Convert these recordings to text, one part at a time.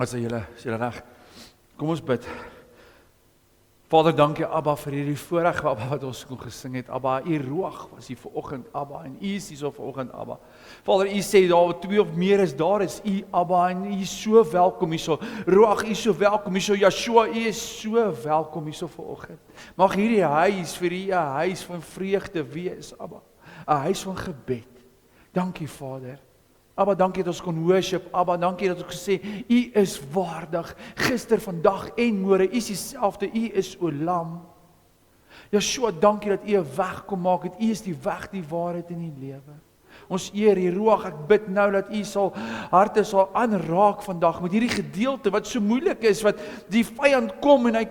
As julle reg. Kom ons bid. Vader, dankie Abba vir hierdie voorreg Abba wat ons kon gesing het. Abba, u ruach was hier vanoggend Abba en u is hier so vanoggend Abba. Vader, u sê daar waar 2 of meer is, daar is u Abba en u is so welkom hier so. Ruach, u is so welkom hier so. Yeshua, u is so welkom hier so vanoggend. Mag hierdie huis vir u 'n huis van vreugde wees, Abba. 'n Huis van gebed. Dankie Vader. Abba, dankie dat ons kon worship. Abba, dankie dat ons gesê, u is waardig, gister, vandag en môre, u is dieselfde, u is Olam. Yeshua, dankie dat u 'n weg kom maak het, u is die weg, die waarheid en die lewe. Ons eer die Ruach, ek bid nou dat u sal harte sal aanraak vandag met hierdie gedeelte wat so moeilik is, wat die vyand kom en hy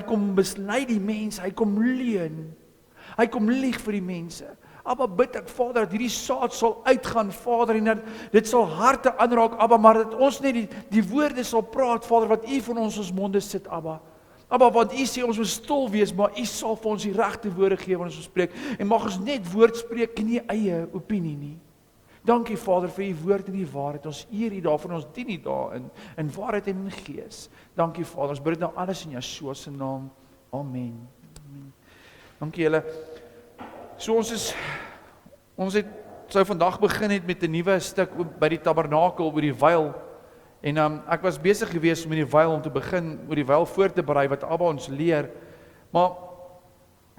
kom mislei die mense, hy kom leuen. Hy kom lieg vir die mense. Abba, bid ek Vader dat hierdie saad sal uitgaan, Vader, en dat dit sal harte aanraak, Abba, maar dat ons net die woorde sal praat, Vader, wat u van ons monde sit, Abba. Abba, want u sê ons moet stil wees, maar u sal vir ons die regte woorde gee wanneer ons spreek. En mag ons net woord spreek, nie eie opinie nie. Dankie Vader vir u woord en die waarheid. Ons eer u daarvan, ons dien u daarin, in waarheid en in gees. Dankie Vader, ons bid dit nou alles in Yeshua se naam. Amen. Amen. Dankie julle. So ons sou vandag begin het met 'n nuwe stuk by die tabernakel oor die wyl. En ek was besig geweest om met die wyl om te begin, oor die wyl voor te berei wat Abba ons leer. Maar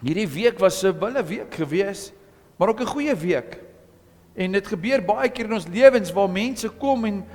hierdie week was 'n wille week geweest, maar ook 'n goeie week. En dit gebeur baie keer in ons lewens waar mense kom en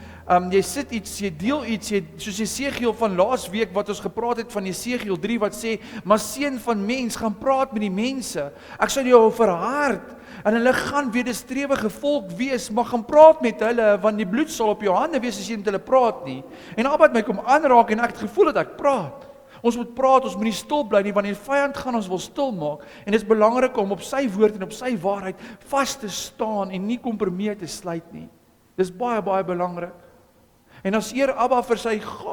jy sit iets, jy deel iets, soos Jesegiel van laas week wat ons gepraat het van Jesegiel 3 wat sê, maar seun van mens, gaan praat met die mense. Ek sal jou verhard en hulle gaan wederstrewige volk wees, maar gaan praat met hulle, want die bloed sal op jou hande wees as jy met hulle praat nie. En Abba het my kom aanraak en ek het gevoel dat ek praat. Ons moet praat, ons moet nie stil bly nie, want die vyand gaan ons wil stil maak. En dit is belangrik om op sy woord en op sy waarheid vas te staan en nie kompromie te sluit nie. Dis baie, baie belangrik. En as eer Abba vir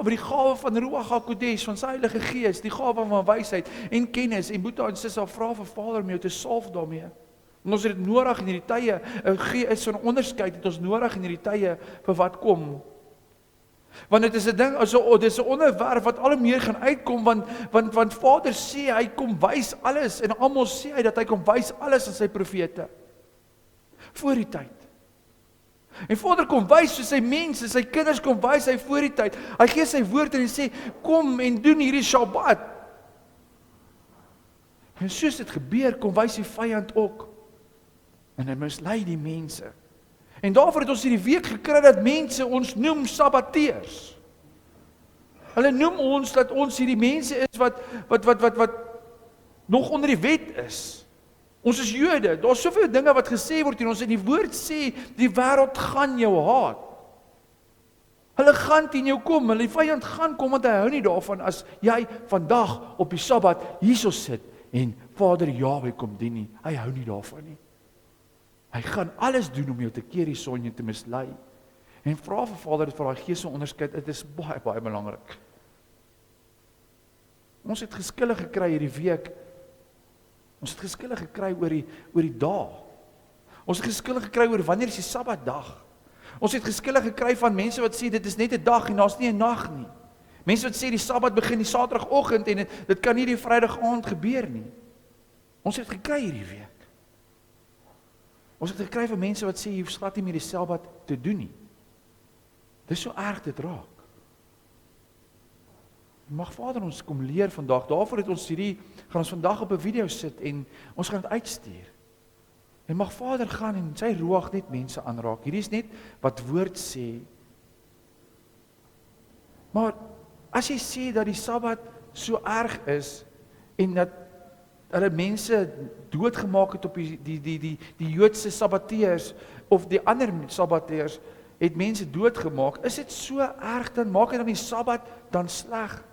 die gawe van Ruach HaKodesh, van sy Heilige Gees, die gawe van wysheid en kennis, en Boeta en Sissa vra vir Vader om jou te salf daarmee. En ons het dit nodig in hierdie tye, 'n gees van onderskeid het ons nodig in hierdie tye vir wat kom. Want dit is 'n ding, dit is 'n onderwerp wat al meer gaan uitkom, want Vader sê, hy kom wys alles, en almal sê hy dat hy kom wys alles aan sy profete. Voor die tyd. En Vader kom wys vir sy mense, sy kinders kom wys hy voor die tyd. Hy gee sy woord en hy sê, kom en doen hierdie Shabbat. En soos dit gebeur, kom wys die vyand ook. En hy mislei die mense. En daarvoor het ons hierdie week gekry dat mense ons noem sabbateers. Hulle noem ons dat ons hierdie mense is wat nog onder die wet is. Ons is Jode, daar is soveel dinge wat gesê word en ons in die woord sê, die wêreld gaan jou haat. Hulle gaan teen jou kom, die vyand gaan kom, want hy hou nie daarvan as jy vandag op die Sabbat hierso sit en Vader Jahwe kom dien nie. Hy hou nie daarvan nie. Hy gaan alles doen om jou te keer die sonde te mislei. En vra vir Vader dat vir daai gees se onderskeid, dit is baie, baie belangrik. Ons het geskille gekry hierdie week. Ons het geskille gekry oor die dae. Ons het geskille gekry oor wanneer is die Sabbatdag. Ons het geskille gekry van mense wat sê dit is net 'n dag en daar's nie 'n nag nie. Mense wat sê die Sabbat begin die Saterdagoggend en dit kan nie die Vrydag aand gebeur nie. Ons het gekry hierdie week. Ons het gekry van mense wat sê jy hoef glad nie meer die Sabbat te doen nie. Dis so erg dit raak. Mag Vader ons kom leer vandag. Daarvoor het ons gaan ons vandag op 'n video sit en ons gaan dit uitstuur. En mag Vader gaan en sy Ruach net mense aanraak. Hierdie is net wat woord sê. Maar as jy sê dat die Sabbat so erg is en dat hulle mense doodgemaak het op die Joodse sabbateers of die ander sabbateers het mense doodgemaak, is dit so erg, dan maak dit dan die Sabbat dan sleg.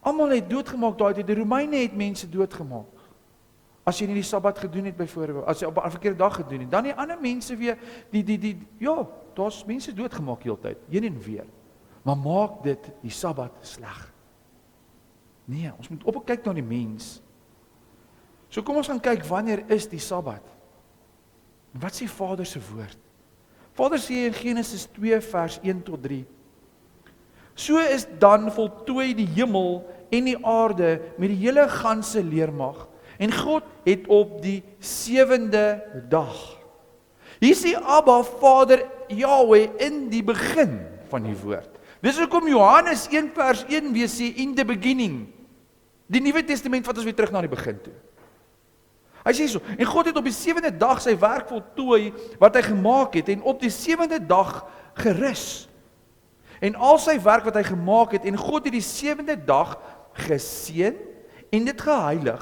Almal het doodgemaak daai tyd, die Romeine het mense doodgemaak. As jy nie die Sabbat gedoen het byvoorbeeld, as jy op 'n verkeerde dag gedoen het, dan die ander mense weer, ja, daar's mense doodgemaak heeltyd, heen en weer. Maar maak dit die Sabbat sleg. Nee, ons moet opkyk na die mens. So kom ons gaan kyk, wanneer is die Sabbat? Wat sê Vader se woord? Vader sê in Genesis 2 vers 1 tot 3. So is dan voltooi die hemel en die aarde met die hele ganse leermag. En God het op die 7de dag. Hier sê Abba Vader Yahweh in die begin van die woord. Dis hoekom Johannes 1 vers 1 weer sê, in the beginning. Die Nuwe Testament vat ons weer terug na die begin toe. Hy sê so, en God het op die 7de dag sy werk voltooi wat hy gemaak het, en op die 7de dag gerus. En al sy werk wat hy gemaak het, en God het die 7de dag geseën en dit geheilig.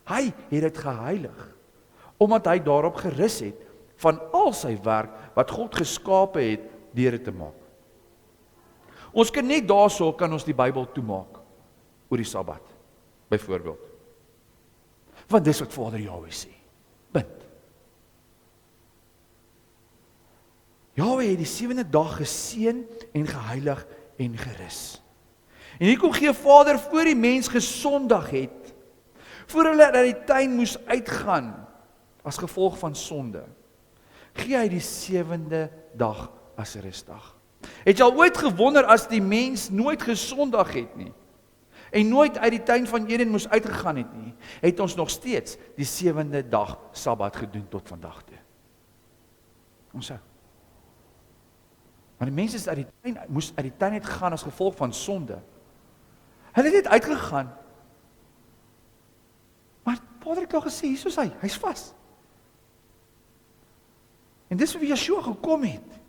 Hy het dit geheilig, omdat hy daarop gerus het, van al sy werk wat God geskape het, deur dit te maak. Ons kan net daarso kan ons die Bybel toemaak, oor die Sabbat, byvoorbeeld. Want dis wat Vader Yahweh sê. Punt. Yahweh het die 7de dag geseën en geheilig en gerus. En hier kom gee Vader voor die mens gesondig het, voor hulle uit die tuin moes uitgaan, as gevolg van sonde, gee hy die 7de dag as rustdag. Het jy al ooit gewonder as die mens nooit gesondig het nie, en nooit uit die tuin van Eden moes uitgegaan het nie, het ons nog steeds die 7de dag Sabbat gedoen tot vandag toe. Ons sê. Maar die mense moes uit die tuin uitgegaan as gevolg van sonde. Hulle het net uitgegaan. Maar Vader het al gesê, hier is hy's vas. En dis wie Yeshua gekom het.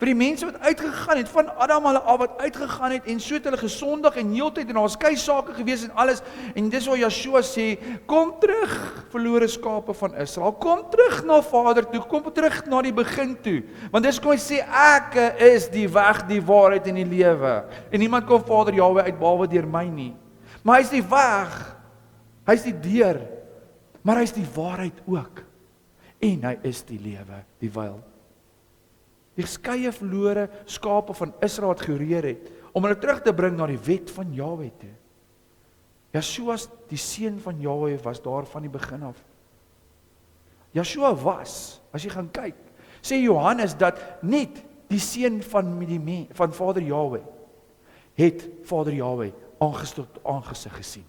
Vir die mense wat uitgegaan het, van Adam hulle af wat uitgegaan het, en so het hulle gesondig en heeltyd, en daar was skei sake gewees en alles, en dis waar Yeshua sê, kom terug, verlore skape van Israel, kom terug na Vader toe, kom terug na die begin toe, want dis kom hy sê, ek is die weg, die waarheid en die lewe, en niemand kom Vader Yahweh uit, behalwe deur my nie, maar hy is die weg, hy is die deur, maar hy is die waarheid ook, en hy is die lewe, die wyl. Die skeie verlore skape van Israel wat gereer het, om hulle terug te bring na die wet van Yahweh toe. Yeshua, die seun van Yahweh, was daar van die begin af. Yeshua was, as jy gaan kyk, sê Johannes dat net die seun van Vader Yahweh, het Vader Yahweh aangesig tot aangesig gesien.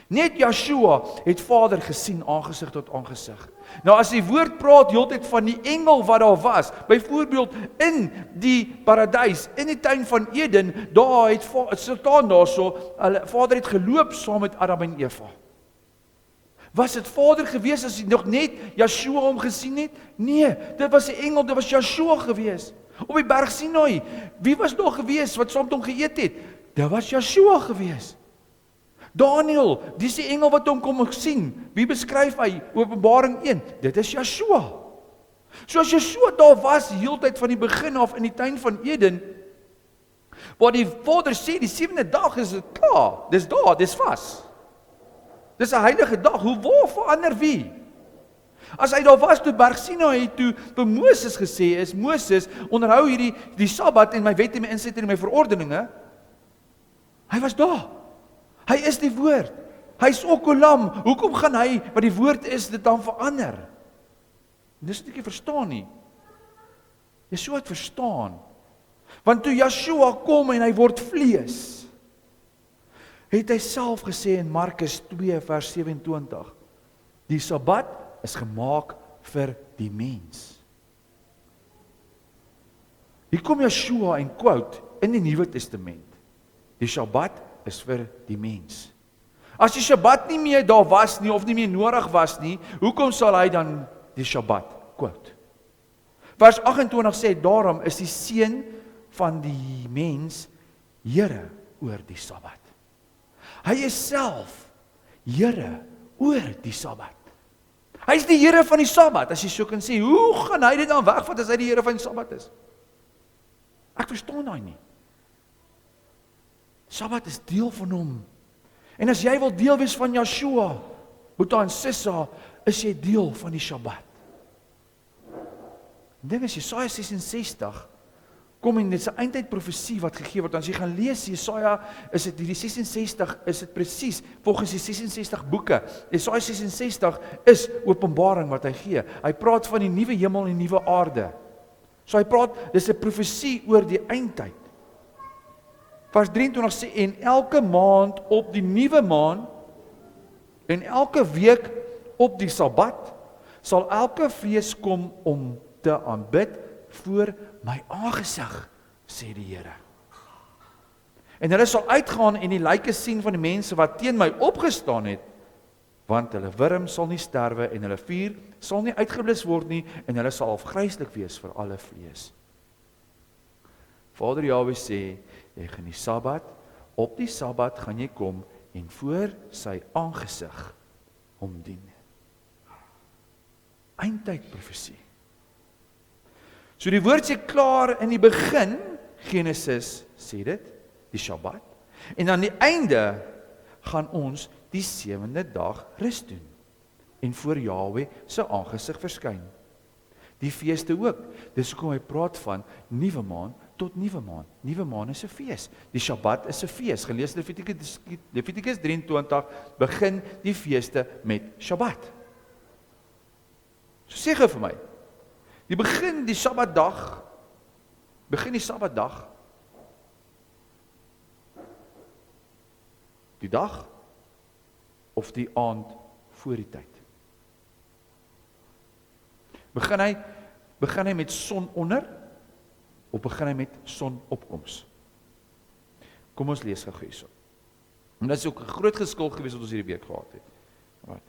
Net Yeshua het Vader gesien aangesig tot aangesig. Nou as die woord praat heeltyd van die engel wat daar was, byvoorbeeld in die paradys, in die tuin van Eden, daar het staan daarso, Vader het geloop saam met Adam en Eva. Was dit Vader gewees as hy nog net Yeshua hom gesien het? Nee, dit was 'n engel, dit was Yeshua gewees. Op die berg Sinai, wie was daar gewees wat saam met hom geëet het? Dit was Yeshua gewees. Daniel, dis die engel wat hom kom sien. Wie beskryf hy? Openbaring 1. Dit is Yeshua. So as Yeshua daar was heeltyd van die begin af in die tuin van Eden, waar die Vader sê die 7de dag is dit klaar. Dis daar, dis vas. Dis 'n heilige dag. Hoe verander wie? As hy daar was toe berg Sinai toe vir Moses gesê is, Moses, onderhou hierdie die Sabbat en my wette en my insette en my verordeninge. Hy was daar. Hy is die woord. Hy is ook 'n lam. Hoekom gaan hy, wat die woord is, dit dan verander? Dis net nie verstaan nie. Yeshua het verstaan. Want toe Yeshua kom en hy word vlees, het hy self gesê in Markus 2 vers 27, die Sabbat is gemaak vir die mens. Hier kom Yeshua en quote in die Nuwe Testament, die Sabbat is vir die mens. As die Sabbat nie meer daar was nie, of nie meer nodig was nie, hoekom sal hy dan die Sabbat quote? Vers 28 sê, daarom is die seun van die mens Here oor die Sabbat. Hy is self Here oor die Sabbat. Hy is die Here van die Sabbat, as jy so kan sê. Hoe gaan hy dit dan wegvat as hy die Here van die Sabbat is? Ek verstaan daai nie. Sabbat is deel van hom. En as jy wil deel wees van Yeshua, Boeta en Sissa, is jy deel van die Sabbat. Die ding is, Jesaja 66, kom en dit is 'n eindtyd profesie wat gegee word. As jy gaan lees Jesaja, is dit hierdie 66, is dit presies volgens die 66 boeke. Jesaja 66 is openbaring wat hy gee. Hy praat van die nuwe hemel en die nuwe aarde. So hy praat, dis 'n profesie oor die eindtyd. Vers 23 sê, en elke maand op die nuwe maan, en elke week op die Sabbat, sal elke vlees kom om te aanbid voor my aangesig, sê die Here. En hulle sal uitgaan en die lyke sien van die mense wat teen my opgestaan het, want hulle wurm sal nie sterwe en hulle vuur sal nie uitgeblus word nie en hulle sal afgryslik wees vir alle vlees. Vader Jahwe sê, jy gaan die Sabbat, op die Sabbat gaan jy kom en voor sy aangesig hom dien. Eindtyd profesie. So die woord sê klaar in die begin, Genesis sê dit, die Sabbat, en aan die einde gaan ons die 7de dag rus doen en voor Jahwe se aangesig verskyn. Die feeste ook. Dis hoekom hy praat van nuwe maan tot nuwe maan. Nuwe maan is 'n fees. Die Sabbat is 'n fees. Gelees Levitikus 23 begin die feeste met Sabbat. So sê gou vir my. Begin die Sabbatdag die dag of die aand voor die tyd. Begin hy met son onder of begin hy met sonopkoms? Kom ons lees gou hierso. En dit is ook 'n groot geskil gewees wat ons hierdie week gehad het. Right.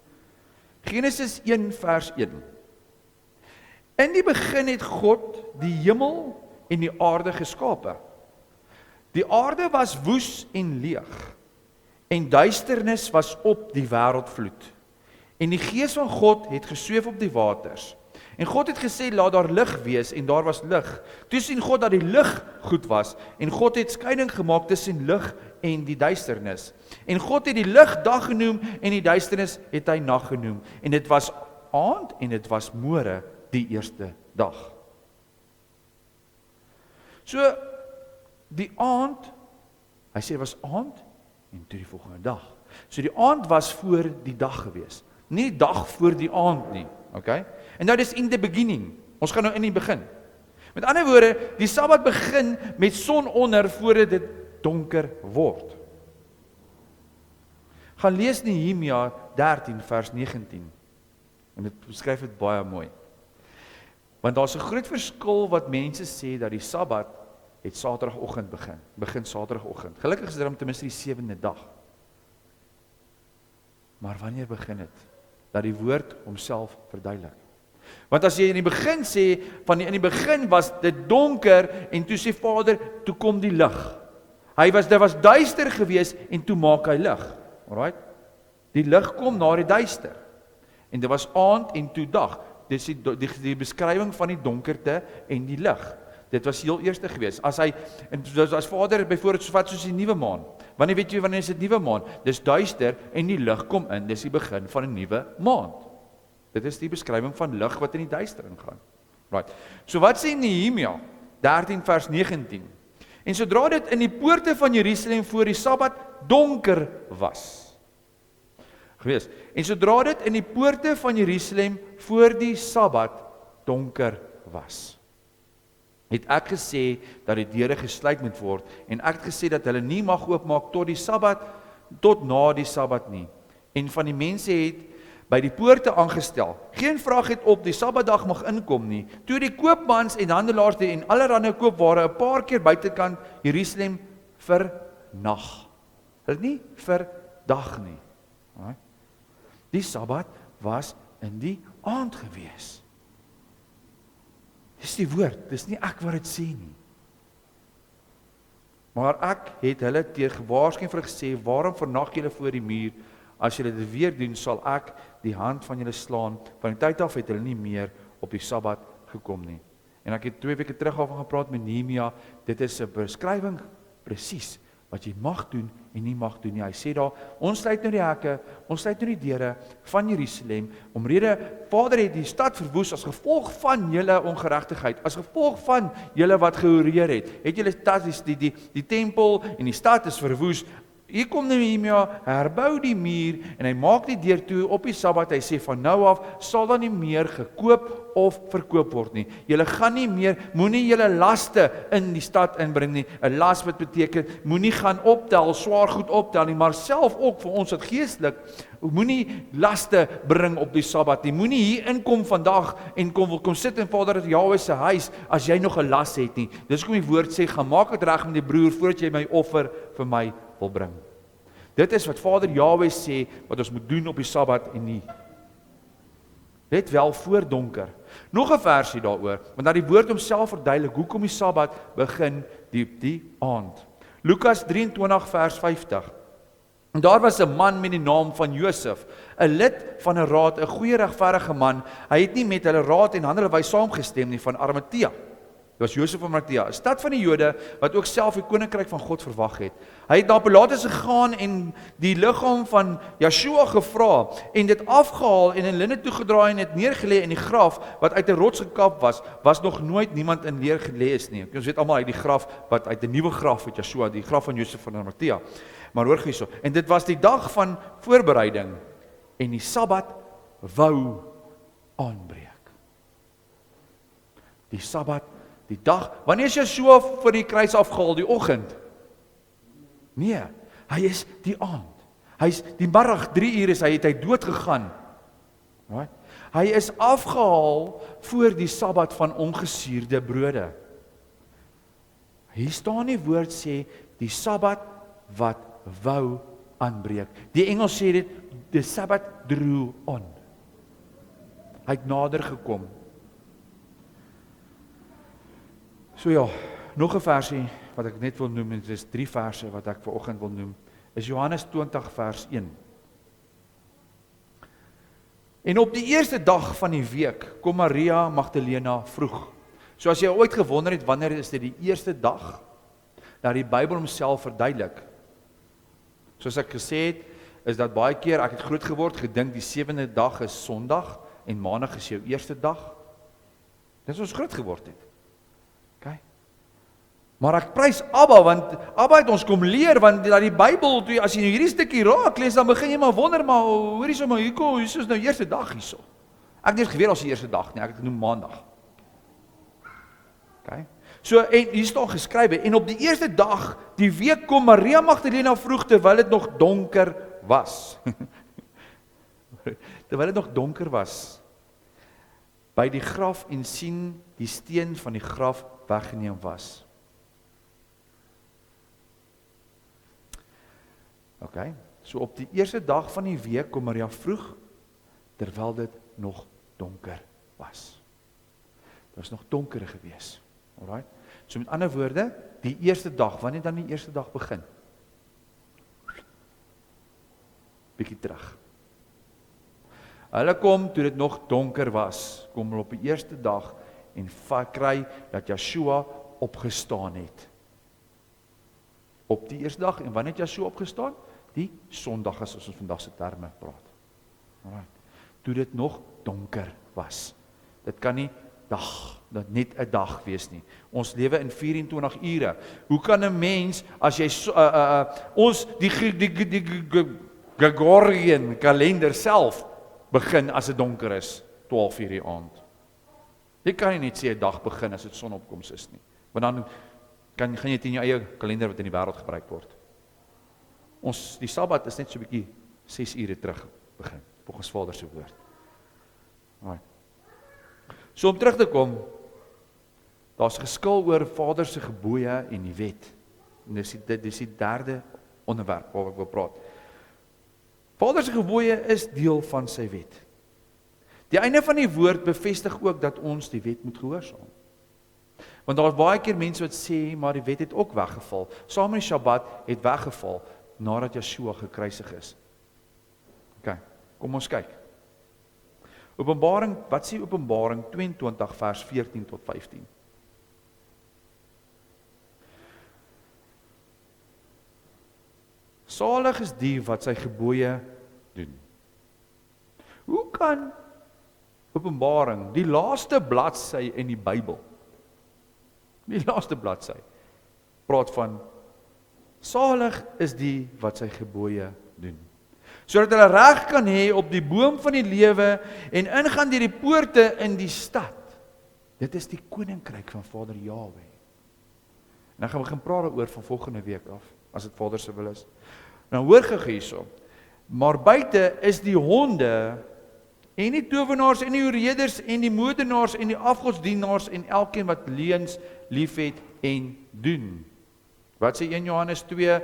Genesis 1 vers 1. In die begin het God die hemel en die aarde geskape. Die aarde was woes en leeg, en duisternis was op die wêreldvloed. En die gees van God het gesweef op die waters. En God het gesê, laat daar lig wees, en daar was lig. Toe sien God dat die lig goed was, en God het skeiding gemaak tussen lig en die duisternis. En God het die lig dag genoem, en die duisternis het hy nag genoem. En dit was aand, en dit was môre, die eerste dag. So, die aand, hy sê was aand, en toe die volgende dag. So die aand was voor die dag gewees. Nie die dag voor die aand nie. Okay? En nou dis in the beginning. Ons gaan nou in die begin. Met ander woorde, die Sabbat begin met son onder voordat dit donker word. Gaan lees Nehemia 13 vers 19. En dit beskryf dit baie mooi. Want daar's 'n groot verskil wat mense sê dat die Sabbat het Saterdagoggend begin Saterdagoggend. Gelukkig is dit om ten minste die 7de dag. Maar wanneer begin dit? Dat die woord homself verduidelik. Want as jy in die begin sê, in die begin was dit donker, en toe sê Vader, toe kom die lig. Dit was duister gewees, en toe maak hy lig. Alright? Die lig kom na die duister. En dit was aand en toe dag. Dit is die beskrywing van die donkerte en die lig. Dit was heel eerste gewees. As Vader byvoorbeeld soos die nuwe maan. Wanneer weet jy wanneer is dit nuwe maan? Dis duister en die lig kom in. Dis die begin van 'n nuwe maand. Dit is die beskrywing van lig wat in die duister ingaan. Right. So wat sê Nehemia 13 vers 19? En sodra dit in die poorte van Jerusalem voor die Sabbat donker was. Gewees. En sodra dit in die poorte van Jerusalem voor die Sabbat donker was, het ek gesê dat die deure gesluit moet word, en ek het gesê dat hulle nie mag oopmaak tot die Sabbat, tot na die Sabbat nie. En van die mense het by die poorte aangestel. Geen vraag het op, die Sabbatdag mag inkom nie. Toe die koopmans en handelaars en allerhande koopware 'n paar keer buitekant Jerusalem vernag. Hulle nie vir dag nie. Die Sabbat was in die aand gewees. Dis die woord, dis nie ek wat dit sê nie. Maar ek het hulle gewaarsku vir gesê, waarom vernag julle voor die muur? As julle dit weer doen, sal ek die hand van julle slaan. Van die tyd af het hulle nie meer op die Sabbat gekom nie. En ek het 2 weke terug al van gepraat met Nehemia, dit is 'n beskrywing presies wat jy mag doen en nie mag doen nie. Hy sê daar, ons sluit nou die hekke, ons sluit nou die deure van Jerusalem, omrede Vader het die stad verwoes as gevolg van julle ongeregtigheid, as gevolg van julle wat gehoreer het julle stad, die tempel en die stad is verwoes Hier kom Nehemia, herbou die muur en hy maak die deur toe op die Sabbat. Hy sê van nou af sal daar nie meer gekoop of verkoop word nie. Julle gaan nie meer, moenie julle laste in die stad inbring nie. 'n Las wat beteken, moenie gaan optel, swaar goed optel nie, maar self ook vir ons wat geestelik, moenie laste bring op die Sabbat nie. Moenie hier inkom vandag en kom sit in Vader Jahwe se huis as jy nog 'n las het nie. Dis hoekom die woord sê, gaan maak dit reg met die broer voordat jy my offer vir my wil bring. Dit is wat Vader Jahwe sê, wat ons moet doen op die Sabbat en nie. Let wel voor donker. Nog 'n versie daaroor, want dat die woord homself verduidelik, hoekom die Sabbat begin die aand. Lukas 23 vers 50. En daar was 'n man met die naam van Josef, 'n lid van 'n raad, 'n goeie regverdige man. Hy het nie met hulle raad en handelewys saamgestem nie, van Arimatea. Dit was Josef van Arimatea, 'n stad van die Jode wat ook self die koninkryk van God verwag het. Hy het na Pilatus gegaan en die liggaam van Yeshua gevra en dit afgehaal en in linne toegedraai en dit neergelê in die graf wat uit 'n rots gekap was nog nooit niemand in leer gelê is nie. Ons weet almal uit die graf wat uit 'n nuwe graf het Yeshua, die graf van Josef van Arimatea. Maar hoor hierso, en dit was die dag van voorbereiding en die Sabbat wou aanbreek. Die Sabbat, die dag, wanneer is Yeshua vir die kruis afgehaal, die oggend? Nee, hy is die aand. Hy is die middag, 3 uur is hy dood gegaan. Right? Hy is afgehaal voor die Sabbat van ongesuurde brode. Hier staan die woord sê, die Sabbat wat wou aanbreek. Die Engels sê dit, the Sabbath drew on. Hy het nader gekom. So ja, nog 'n versie wat ek net wil noem, en dit is 3 verse wat ek vanoggend wil noem, is Johannes 20 vers 1. En op die eerste dag van die week kom Maria Magdalena vroeg. So as jy ooit gewonder het wanneer is dit die eerste dag, dat die Bybel homself verduidelik. Soos ek gesê het, is dat baie keer, ek het groot geword, gedink die 7de dag is Sondag, en Maandag is jou eerste dag. Dit is ons groot geword het. Okay. Maar ek prys Abba, want Abba het ons kom leer, want dat die Bybel, as jy hierdie stukkie raak lees, dan begin jy maar wonder, maar hoor hierso, maar hier is nou eerste dag hierso. Ek het nie geweet as die eerste dag nie, ek het genoem Maandag. Okay. So, en hier staan geskrywe, en op die eerste dag, die week kom Maria Magdalena vroeg, terwyl dit nog donker was. Terwyl dit nog donker was, by die graf en sien die steen van die graf weggeneem was. Okay, so op die eerste dag van die week kom Maria vroeg, terwyl dit nog donker was. Dit was nog donker gewees. Alright. So met ander woorde, die eerste dag, wanneer dan die eerste dag begin? Bietjie terug. Hulle kom toe dit nog donker was, kom hulle op die eerste dag en kry dat Yeshua opgestaan het. Op die eerste dag, en wanneer het Yeshua opgestaan? Die Sondag, as ons vandag se terme praat. Alright. Toe dit nog donker was. Dit kan nie dat net 'n dag wees nie. Ons lewe in 24 ure. Hoe kan 'n mens, as jy ons die Gregorian kalender self begin as dit donker is, 12 uur die aand. Jy kan nie net sê 'n dag begin as dit sonopkoms is nie. Want dan gaan jy teen jou eie kalender wat in die wêreld gebruik word. Die Sabbat is net so 'n bietjie 6 ure terug begin, volgens Vader se woord. Right. So om terug te kom, daar's geskil oor Vader se gebooie en die wet. En dis die derde onderwerp waaroor ek wil praat. Vader se gebooie is deel van sy wet. Die einde van die woord bevestig ook dat ons die wet moet gehoorsaam. Want daar's baie keer mense wat sê, maar die wet het ook weggeval. Saam met die Shabbat het weggeval nadat Yeshua gekruisig is. OK, kom ons kyk. Openbaring, wat sê Openbaring 22 vers 14 tot 15? Salig is die wat sy gebooie doen. Hoe kan Openbaring, die laaste bladsy in die Bybel, die laaste bladsy, praat van Salig is die wat sy gebooie doen, sodat hulle reg kan hê op die boom van die lewe en ingaan deur die poorte in die stad. Dit is die koninkryk van Vader Jahweh. En dan gaan we begin praat daaroor van volgende week af, as dit Vader se wil is. Nou hoor gou hierso. Maar buite is die honde en die towenaars en die oreerders en die moordenaars en die afgodsdienaars en elkeen wat leuns liefhet en doen. Wat sê 1 Johannes 2?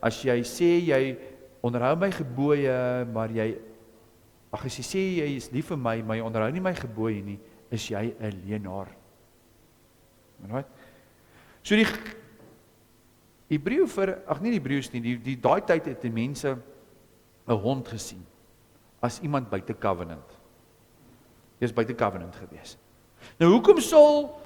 As jy sê jy onderhou my gebooie, maar as jy sê jy is lief vir my, maar jy onderhou nie my gebooie nie, is jy 'n leienaar. Right? So die Hebreë nie die Hebreëus nie, die daai tyd het die mense 'n hond gesien as iemand buite covenant. Jy is buite covenant gewees. Nou hoekom sal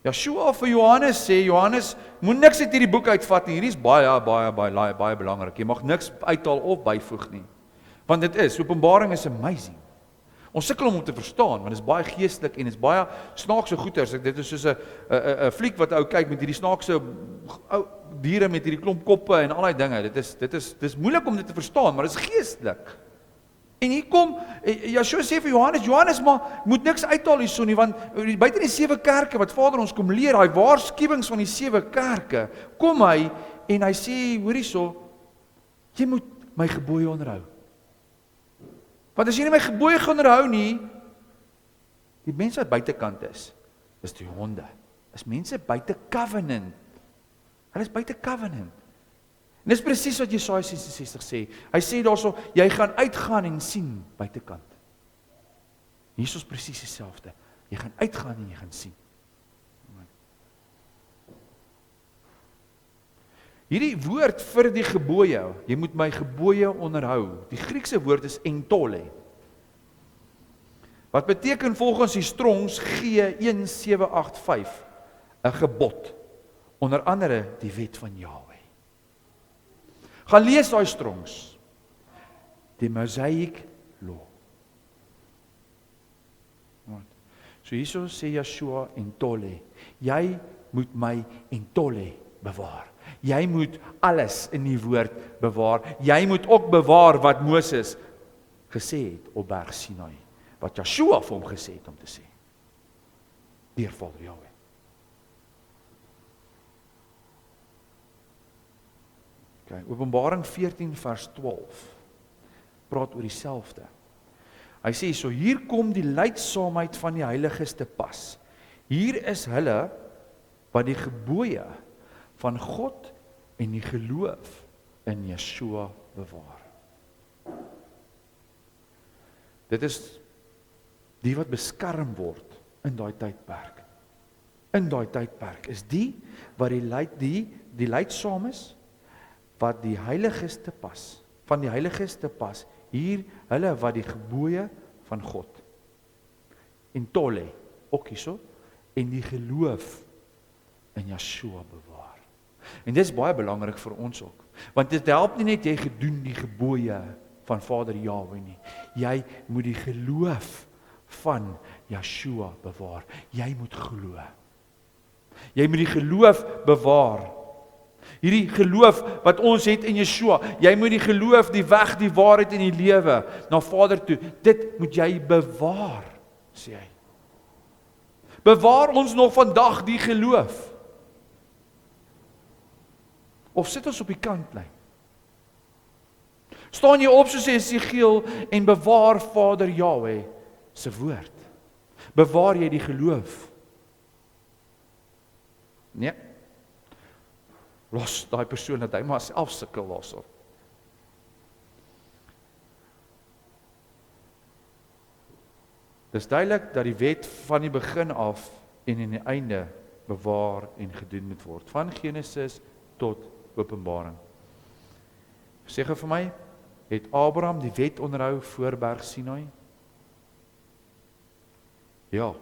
Yeshua vir Johannes sê, Johannes, moet niks uit hierdie boek uitvat nie, hierdie is baie belangrik, jy mag niks uithaal of byvoeg nie, want dit is, Openbaring is amazing. Ons sukkel om te verstaan, want dit is baie geestelik en dit is baie snaakse goeters. Dit is soos 'n fliek wat ou kyk met hierdie snaakse diere met hierdie klomp koppe en al daai dinge. Dit is moeilik om dit te verstaan, maar dit is geestelik. En hier kom Yeshua sê vir Johannes, maar moet niks uithaal hierso nie, want buite die 7 kerke wat Vader ons kom leer, daai waarskuwings van die 7 kerke, kom hy en hy sê, hoor hierso, jy moet my gebooie onderhou. Want as jy nie my gebooie gaan onderhou nie, die mense wat buitekant is die honde. Is mense buite covenant. Hulle is buite covenant. En dis presies wat Jesaja 66 sê. Hy sê daarso, jy gaan uitgaan en sien buitekant. Hier is presies dieselfde. Jy gaan uitgaan en jy gaan sien. Hierdie woord vir die gebooie, jy moet my gebooie onderhou. Die Griekse woord is entole. Wat beteken volgens die Strongs G1785 'n gebod. Onder andere die wet van Jahweh. Gaan lees daai Strongs. Die Mosaic Law. So hierso sê Yeshua entole. Jy moet my entole bewaar. Jy moet alles in die woord bewaar. Jy moet ook bewaar wat Moses gesê het op berg Sinai. Wat Yeshua vir hom gesê het om te sê. Deur Vader Jahweh. Okay, Openbaring 14 vers 12 praat oor dieselfde. Hy sê so, hier kom die leidsaamheid van die heiliges te pas. Hier is hulle wat die gebooie van God en die geloof in Yeshua bewaar. Dit is die wat beskerm word in daai tydperk. In daai tydperk is die wat die leidsaam is, wat die heiliges te pas, van die heiliges te pas, hier hulle wat die gebooie van God, en tolle, ook hierso, en die geloof in Yeshua bewaar. En dit is baie belangrik vir ons ook, want dit help nie net jy gedoen die gebooie van Vader Jahweh nie, jy moet die geloof van Yeshua bewaar, jy moet glo. Jy moet die geloof bewaar. Hierdie geloof wat ons het in Yeshua, jy moet die geloof, die weg, die waarheid en die lewe na Vader toe, dit moet jy bewaar, sê hy. Bewaar ons nog vandag die geloof? Of sit ons op die kantlyn? Staan jy op soos Esegiel en bewaar Vader Jahweh se woord? Bewaar jy die geloof? Nee. Los daai persoon dat hy maar self sukkel daarso. Dis duidelik dat die wet van die begin af en in die einde bewaar en gedoen moet word, van Genesis tot Openbaring. Sê gou vir my, het Abraham die wet onderhou voor berg Sinai? Ja.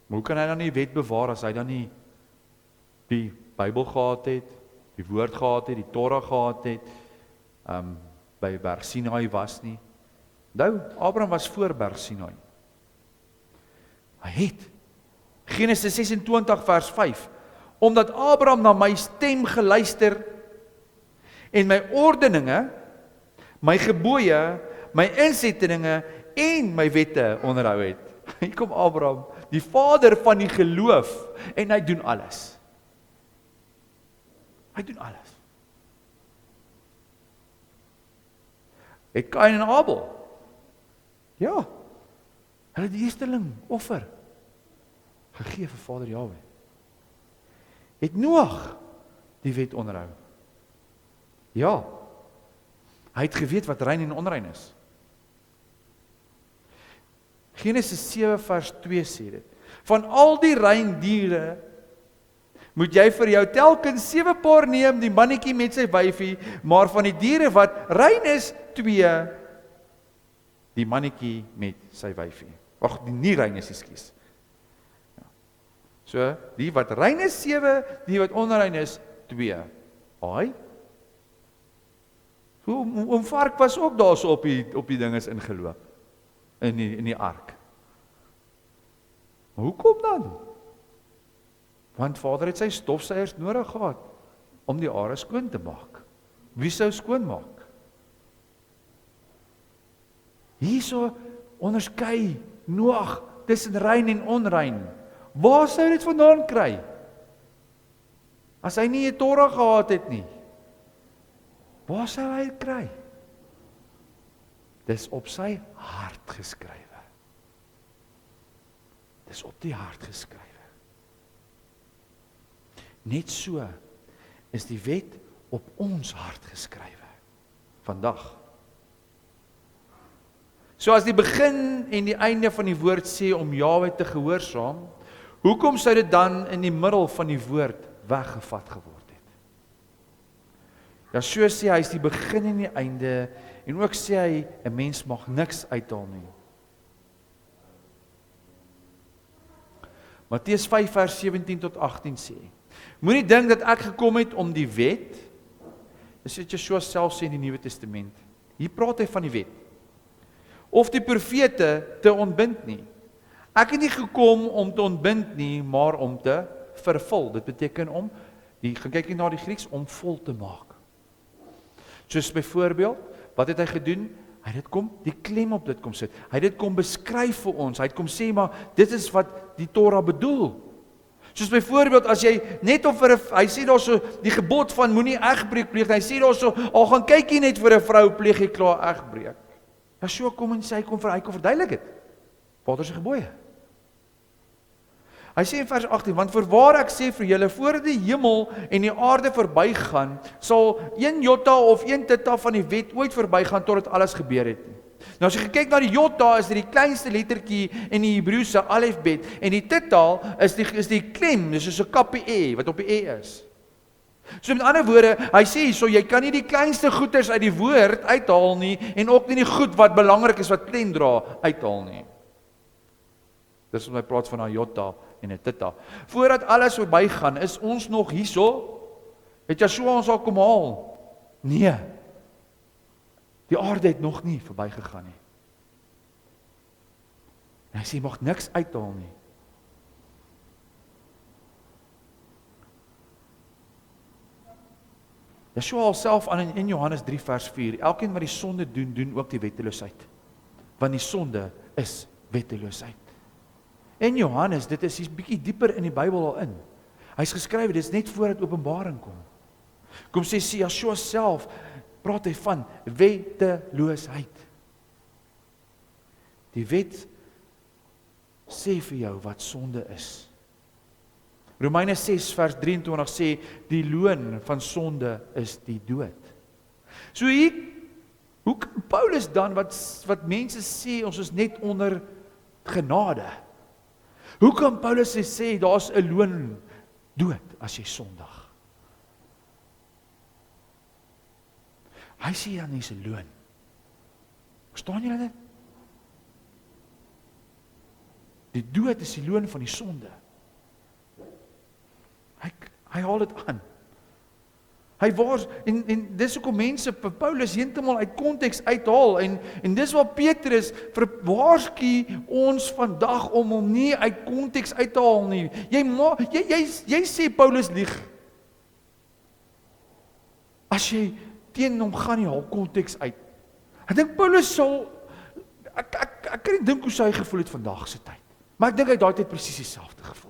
Maar hoe kan hy dan die wet bewaar as hy dan nie die Bybel gehad het, die woord gehad het, die Torah gehad het, by berg Sinai was nie? Nou, Abraham was voor berg Sinai. Hy het Genesis 26 vers 5. omdat Abraham na my stem geluister en my ordeninge, my gebooie, my insettinge en my wette onderhou het. Hier kom Abraham, die vader van die geloof, en hy doen alles. Hy doen alles. Het Kain en Abel? Ja. Hulle het die eersteling offer gegee vir Vader Jahwe. Het Noag die wet onderhou? Ja. Hy het geweet wat rein en onrein is. Genesis 7 vers 2 sê dit. Van al die rein diere moet jy vir jou telkens 7 paar neem, die mannetjie met sy wyfie, maar van die diere wat rein is, 2, die mannetjie met sy wyfie. Ag, die nie rein is, ekskuus. Ja. So, die wat rein is 7, die wat onrein is 2. Haai. Oom Vark was ook daar so op die dinges ingeloop. In die ark. Maar hoekom dan? Want Vader het sy stofsuiers nodig gehad om die aarde skoon te maak. Wie sou skoon maak? Hierso onderskei Noag tussen rein en onrein. Waar sou dit vandaan kry? As hy nie 'n Torah gehad het nie. Waar sou hy dit kry? Dis op sy hart geskrywe. Dis op die hart geskrywe. Net so is die wet op ons hart geskrywe. Vandag. So as die begin en die einde van die woord sê om Jahwe te gehoorsaam, hoekom sou dit dan in die middel van die woord weggevat geword het? Ja, so sê hy is die begin en die einde, en ook sê hy, 'n mens mag niks uithaal nie. Matteus 5 vers 17 tot 18 sê, moenie dink dat ek gekom het om die wet, dis wat Yeshua self sê in die Nuwe Testament, hier praat hy van die wet, of die profete te ontbind nie. Ek het nie gekom om te ontbind nie, maar om te vervul. Dit beteken om, gaan kyk na die Grieks, om vol te maak. Soos byvoorbeeld, wat het hy gedoen? Hy het kom, die klem op dit kom sit. Hy het dit kom beskryf vir ons. Hy het kom sê, maar dit is wat die Torah bedoel. Soos byvoorbeeld, as jy net of vir hy sê daar so, die gebod van moenie egbreek pleeg, hy sê daar so, al gaan kyk jy net vir 'n vrou, pleeg jy klaar egbreek. Yeshua kom en sê, hy kom verduidelik dit. Vader se gebooie. Hy sê in vers 18, want voorwaar ek sê vir julle, voor die hemel en die aarde verbygaan, sal 1 jota of 1 tita van die wet ooit verbygaan totdat alles gebeur het. Nou as jy kyk na die jota, is dit die kleinste lettertjie in die Hebreëse alfabet, en die tita is die klem, dis soos 'n kappie e, wat op die e is. So met ander woorde, hy sê so, jy kan nie die kleinste goeders uit die woord uithaal nie, en ook nie die goed wat belangrik is, wat klem dra, uithaal nie. Dis wat hy praat van 'n jota en 'n tita. Voordat alles verbygaan, is ons nog hierso? Het Yeshua ons al kom haal? Nee. Die aarde het nog nie verbygegaan nie. En hy sê, mag niks uithaal nie. Yeshua alself aan in Johannes 3 vers 4, elkeen wat die sonde doen, doen ook die wetteloosheid. Want die sonde is wetteloosheid. En Johannes, dit is bietjie dieper in die Bybel al in. Hy's geskryf, dit is net voordat Openbaring kom. Kom sê Yeshua self, praat hy van wetteloosheid. Die wet sê vir jou wat sonde is. Romeine 6 vers 23 sê, die loon van sonde is die dood. So hier, hoe kan Paulus dan, wat mense sê, ons is net onder genade. Hoe kan Paulus sê, daar's 'n loon dood as jy sondig? Hy sê dan dis 'n loon. Verstaan julle dit? Die dood is die loon van die sonde. Hy haal dit aan. Hy en dis hoekom mense vir Paulus heeltemal uit konteks uithaal en dis wat Petrus waarsku ons vandag om hom nie uit konteks uit te haal nie. Jy sê Paulus lieg. As jy teen hom gaan, jy haal konteks uit. Ek dink Paulus sal ek kan nie dink hoe sy gevoel het vandag se tyd. Maar ek dink hy daai tyd presies dieselfde gevoel.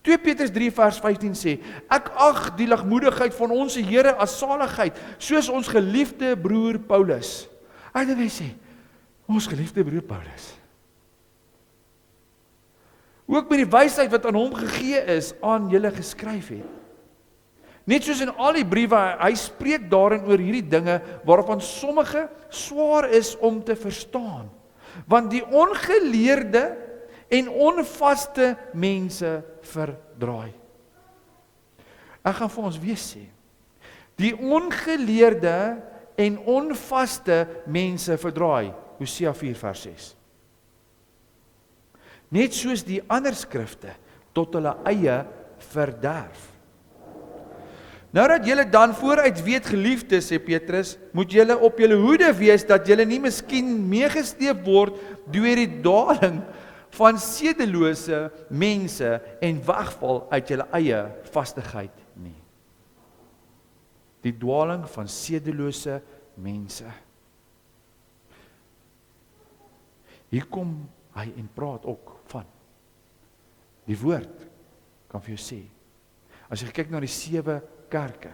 2 Petrus 3 vers 15 sê, ek ag die lagmoedigheid van ons Here as saligheid, soos ons geliefde broer Paulus. Ek dink hy sê, ons geliefde broer Paulus. Ook met die wysheid wat aan hom gegee is, aan julle geskryf het. Net soos in al die briewe, hy spreek daarin oor hierdie dinge, waarvan sommige swaar is om te verstaan. Want die ongeleerde en onvaste mense verdraai. Ek gaan vir ons weer sê, die ongeleerde en onvaste mense verdraai, Hosea 4 vers 6. Net soos die ander skrifte, tot hulle eie verderf. Nou dat julle dan vooruit weet geliefdes, sê Petrus, moet julle op julle hoede wees, dat julle nie miskien meegesteep word deur die dwaling van sedelose mense en wegval uit julle eie vastigheid nie. Die dwaling van sedelose mense. Hier kom hy en praat ook van. Die woord kan vir jou sê. As jy kyk na die 7 kerke,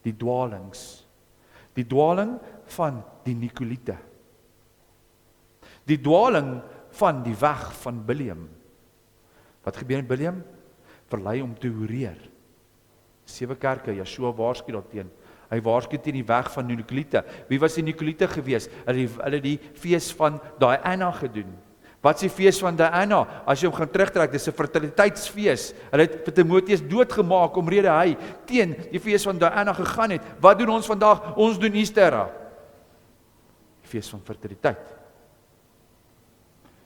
die dwalings, die dwaling van die Nikoliete, die dwaling van die weg van Biliam. Wat gebeur met Biliam? Verlei om te hoereer. 7 kerke, Yeshua waarsku daarteen. Hy waarsku teen die weg van die Nikoliete. Wie was die Nikoliete gewees? Hulle die fees van Diana gedoen. Wat is die fees van Diana? As jy hom gaan terugtrek, dis 'n fertiliteitsfees. Hulle het vir Timoteus doodgemaak omrede hy teen die fees van Diana gegaan het. Wat doen ons vandag? Ons doen Easter. Die fees van fertiliteit.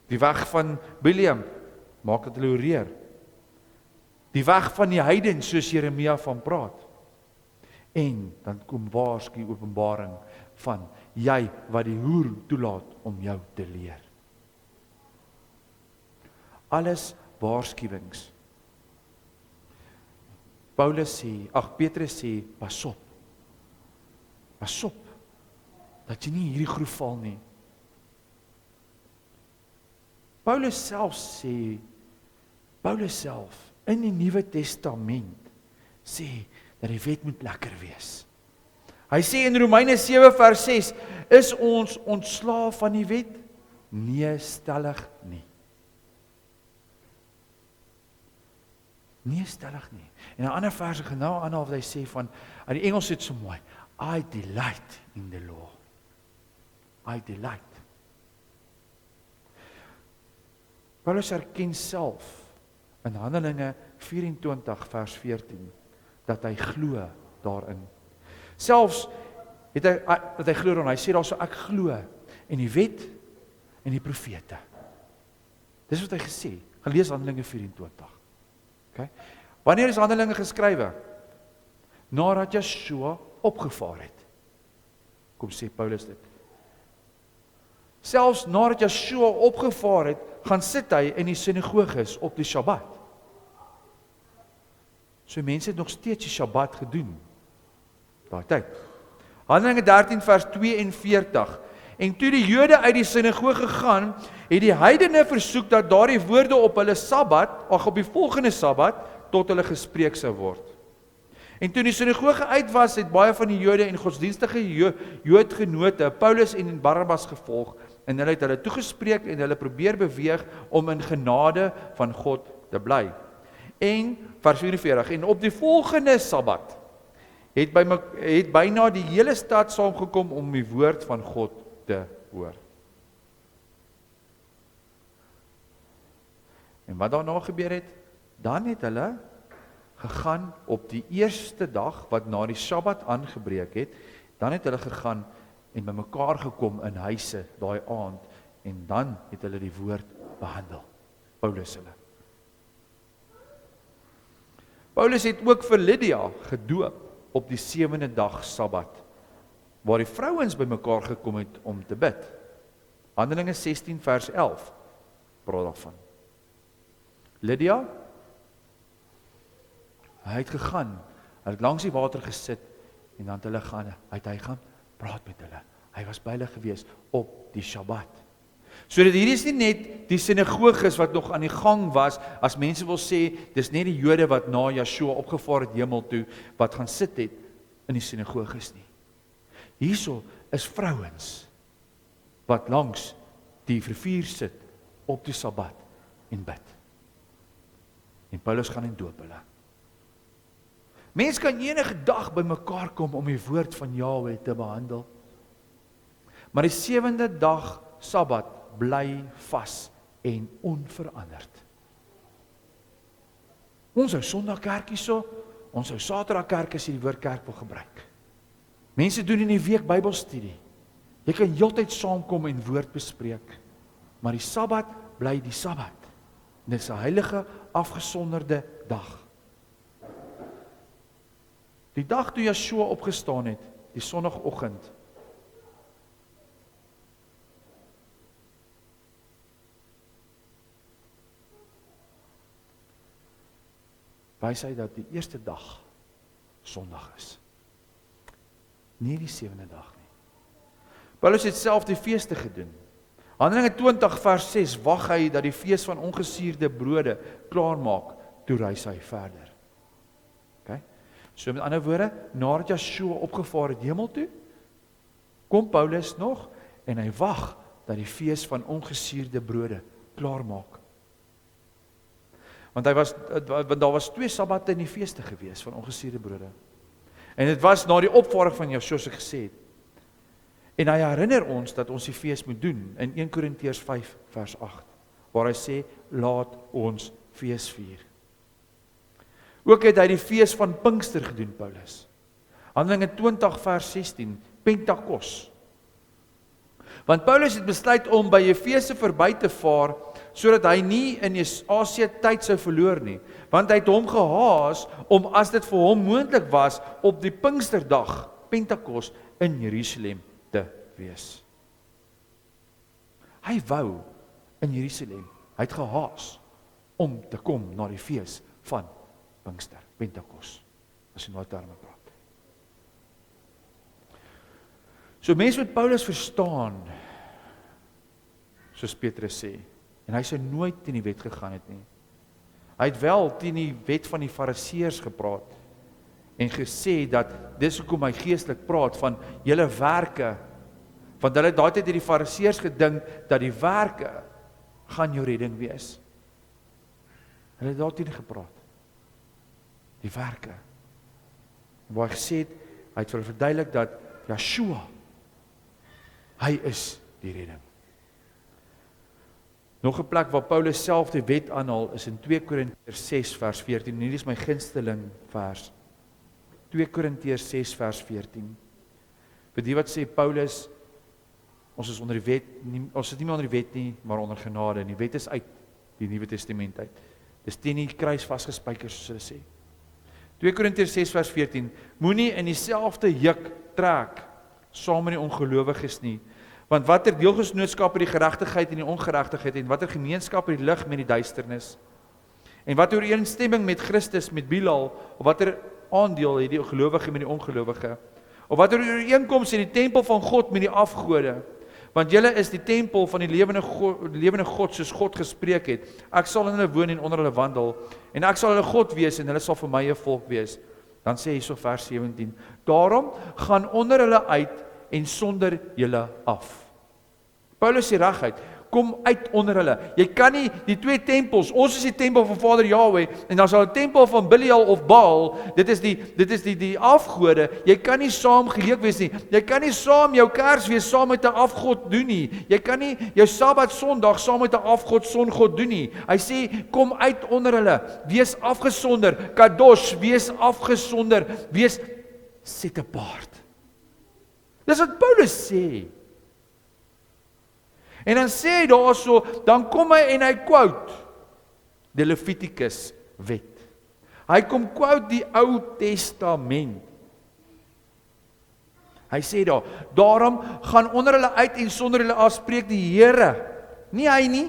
Die weg van Biliam maak dat hulle hoereer. Die weg van die heiden, soos Jeremia van praat. En dan kom waarsku Openbaring van jy wat die hoer toelaat om jou te leer. Alles waarskuwings. Petrus sê, pas op. Pas op, dat jy nie hierdie groef val nie. Paulus self in die Nuwe Testament sê dat die wet moet lekker wees. Hy sê in Romeine 7 vers 6, is ons ontslaaf van die wet? Nee, stellig nie. Nee, stellig nie. En 'n ander vers genau aanhaal wat hy sê van, in die Engels het so mooi, I delight in the law. I delight. Paulus erken self in Handelinge 24 vers 14 dat hy glo daarin. Selfs het hy glo daarin. Hy sê daarso ek glo in die wet en die profete. Dis wat hy gesê. Gelees Handelinge 24. Okay. Wanneer is Handelinge geskrywe? Nadat Yeshua opgevaar het. Kom sê Paulus dit. Selfs nadat Yeshua opgevaar het, gaan sit hy in die sinagoges op die Sabbat. So mense het nog steeds die Sabbat gedoen. Daai tyd. Handelinge 13 vers 42. En toe die Jode uit die sinagoge gaan, het die heidene versoek dat daardie woorde op hulle Sabbat, op die volgende Sabbat, tot hulle gespreek sou word. En toe die sinagoge uit was, het baie van die Jode en godsdienstige Joodgenote Paulus en Barnabas gevolg, en hulle het hulle toegespreek en hulle probeer beweeg om in genade van God te bly. En vers 44, en op die volgende Sabbat het byna die hele stad saamgekom om die woord van God te hoor. En wat daarna gebeur het? Dan het hulle gegaan op die eerste dag wat na die Sabbat aangebreek het, dan het hulle gegaan en bymekaar gekom in huise daai aand en dan het hulle die woord behandel. Paulus hulle. Paulus het ook vir Lydia gedoop op die 7de dag Sabbat, waar die vrouens bymekaar gekom het om te bid. Handelinge 16 vers 11 praat daarvan. Lydia, hy het gegaan, hy het langs die water gesit, en dan het hulle gaan, hy gaan praat met hulle. Hy was by hulle gewees op die Shabbat. So dat hier is nie net die sinagoges wat nog aan die gang was, as mense wil sê, dis net die Jode wat na Yeshua opgevaar het hemel toe, wat gaan sit het in die sinagoges nie. Hierso is vrouens, wat langs die rivier sit, op die Sabbat, en bid. En Paulus gaan en doop hulle. Mense kan enige dag by mekaar kom om die woord van Jahwe te behandel. Maar die 7de dag Sabbat bly vas en onveranderd. Ons hou Sondag kerk hierso, ons hou Saterdag kerk as jy die woord kerk wil gebruik. Mense doen in die week Bybelstudie. Jy kan heeltyd saamkom en woord bespreek, maar die Sabbat bly die Sabbat. Dit is 'n heilige, afgesonderde dag. Die dag toe Yeshua opgestaan het, die Sondagoggend, wys hy dat die eerste dag Sondag is. Nie die 7de dag nie. Paulus het self die feeste gedoen. Handelinge 20 vers 6 wag hy dat die fees van ongesuurde brode klaarmaak, toe reis hy verder. Okay? So met ander woorde, nadat Yeshua opgevaar het hemel toe, kom Paulus nog en hy wag dat die fees van ongesuurde brode klaarmaak. Want daar was 2 sabbatte in die feeste gewees van ongesuurde brode. En dit was na die opvaring van Yeshua se gesê het. En hy herinner ons dat ons die fees moet doen in 1 Korintiërs 5 vers 8, waar hy sê, laat ons fees vier. Ook het hy die fees van Pinkster gedoen, Paulus. Handelinge 20 vers 16, Pentakos. Want Paulus het besluit om by Efese verby te vaar, sodat hy nie in Asië tyd sou verloor nie, want hy het hom gehaas om, as dit vir hom moontlik was, op die Pinksterdag, Pentakos, in Jerusalem te wees. Hy wou in Jerusalem, hy het gehaas om te kom na die fees van Pinkster, Pentakos, as jy nou daarmee praat. So mense moet Paulus verstaan, soos Petrus sê, en hy sou nooit teen die wet gegaan het nie. Hy het wel teen die wet van die Fariseërs gepraat, en gesê dat, dis hoekom hy geestelik praat van julle werke, want hulle het daai tyd die Fariseërs gedink, dat die werke gaan jou redding wees. Hulle het daarteen gepraat. Die werke. En waar hy gesê het, hy het verduidelik dat Yeshua, hy is die redding. Nog 'n plek waar Paulus self die wet aanhaal, is in 2 Korintiërs 6 vers 14, hierdie is my gunsteling vers. 2 Korintiërs 6 vers 14. Vir die wat sê, Paulus, ons is onder die wet, ons sit nie meer onder die wet nie, maar onder genade, en die wet is uit, die Nuwe Testament uit. Dis teen die kruis vasgespijker, soos hulle sê. 2 Korintiërs 6 vers 14, moenie in dieselfde juk trek, saam met die ongelowiges nie, want watter deelgenootskap het die geregtigheid en die ongeregtigheid, en watter gemeenskap het die lig met die duisternis, en watter ooreenstemming met Christus, met Bilal, of watter aandeel het die gelowige met die ongelowige, of watter ooreenkoms in die tempel van God met die afgode, want julle is die tempel van die lewende God, soos God gespreek het, ek sal in hulle woon en onder hulle wandel, en ek sal hulle God wees, en hulle sal vir my 'n volk wees. Dan sê hy so vers 17, daarom gaan onder hulle uit, en sonder julle af. Paulus sê reguit, kom uit onder hulle. Jy kan nie die 2 tempels, ons is die tempel van Vader Yahweh, en dan sal 'n tempel van Belial of Baal, dit is die afgode, jy kan nie saam geleek wees nie, jy kan nie saam jou Kersfees saam met 'n afgod doen nie, jy kan nie jou Sabbat Sondag saam met 'n afgod songod doen nie. Hy sê, kom uit onder hulle, wees afgesonder, kadosh, wees afgesonder, wees set apart. Dis wat Paulus sê. En dan sê hy daarso, dan kom hy en hy quote die Levitikus wet. Hy kom quote die Ou Testament. Hy sê daar, daarom gaan onder hulle uit en sonder hulle afspreek die Here, nie hy nie,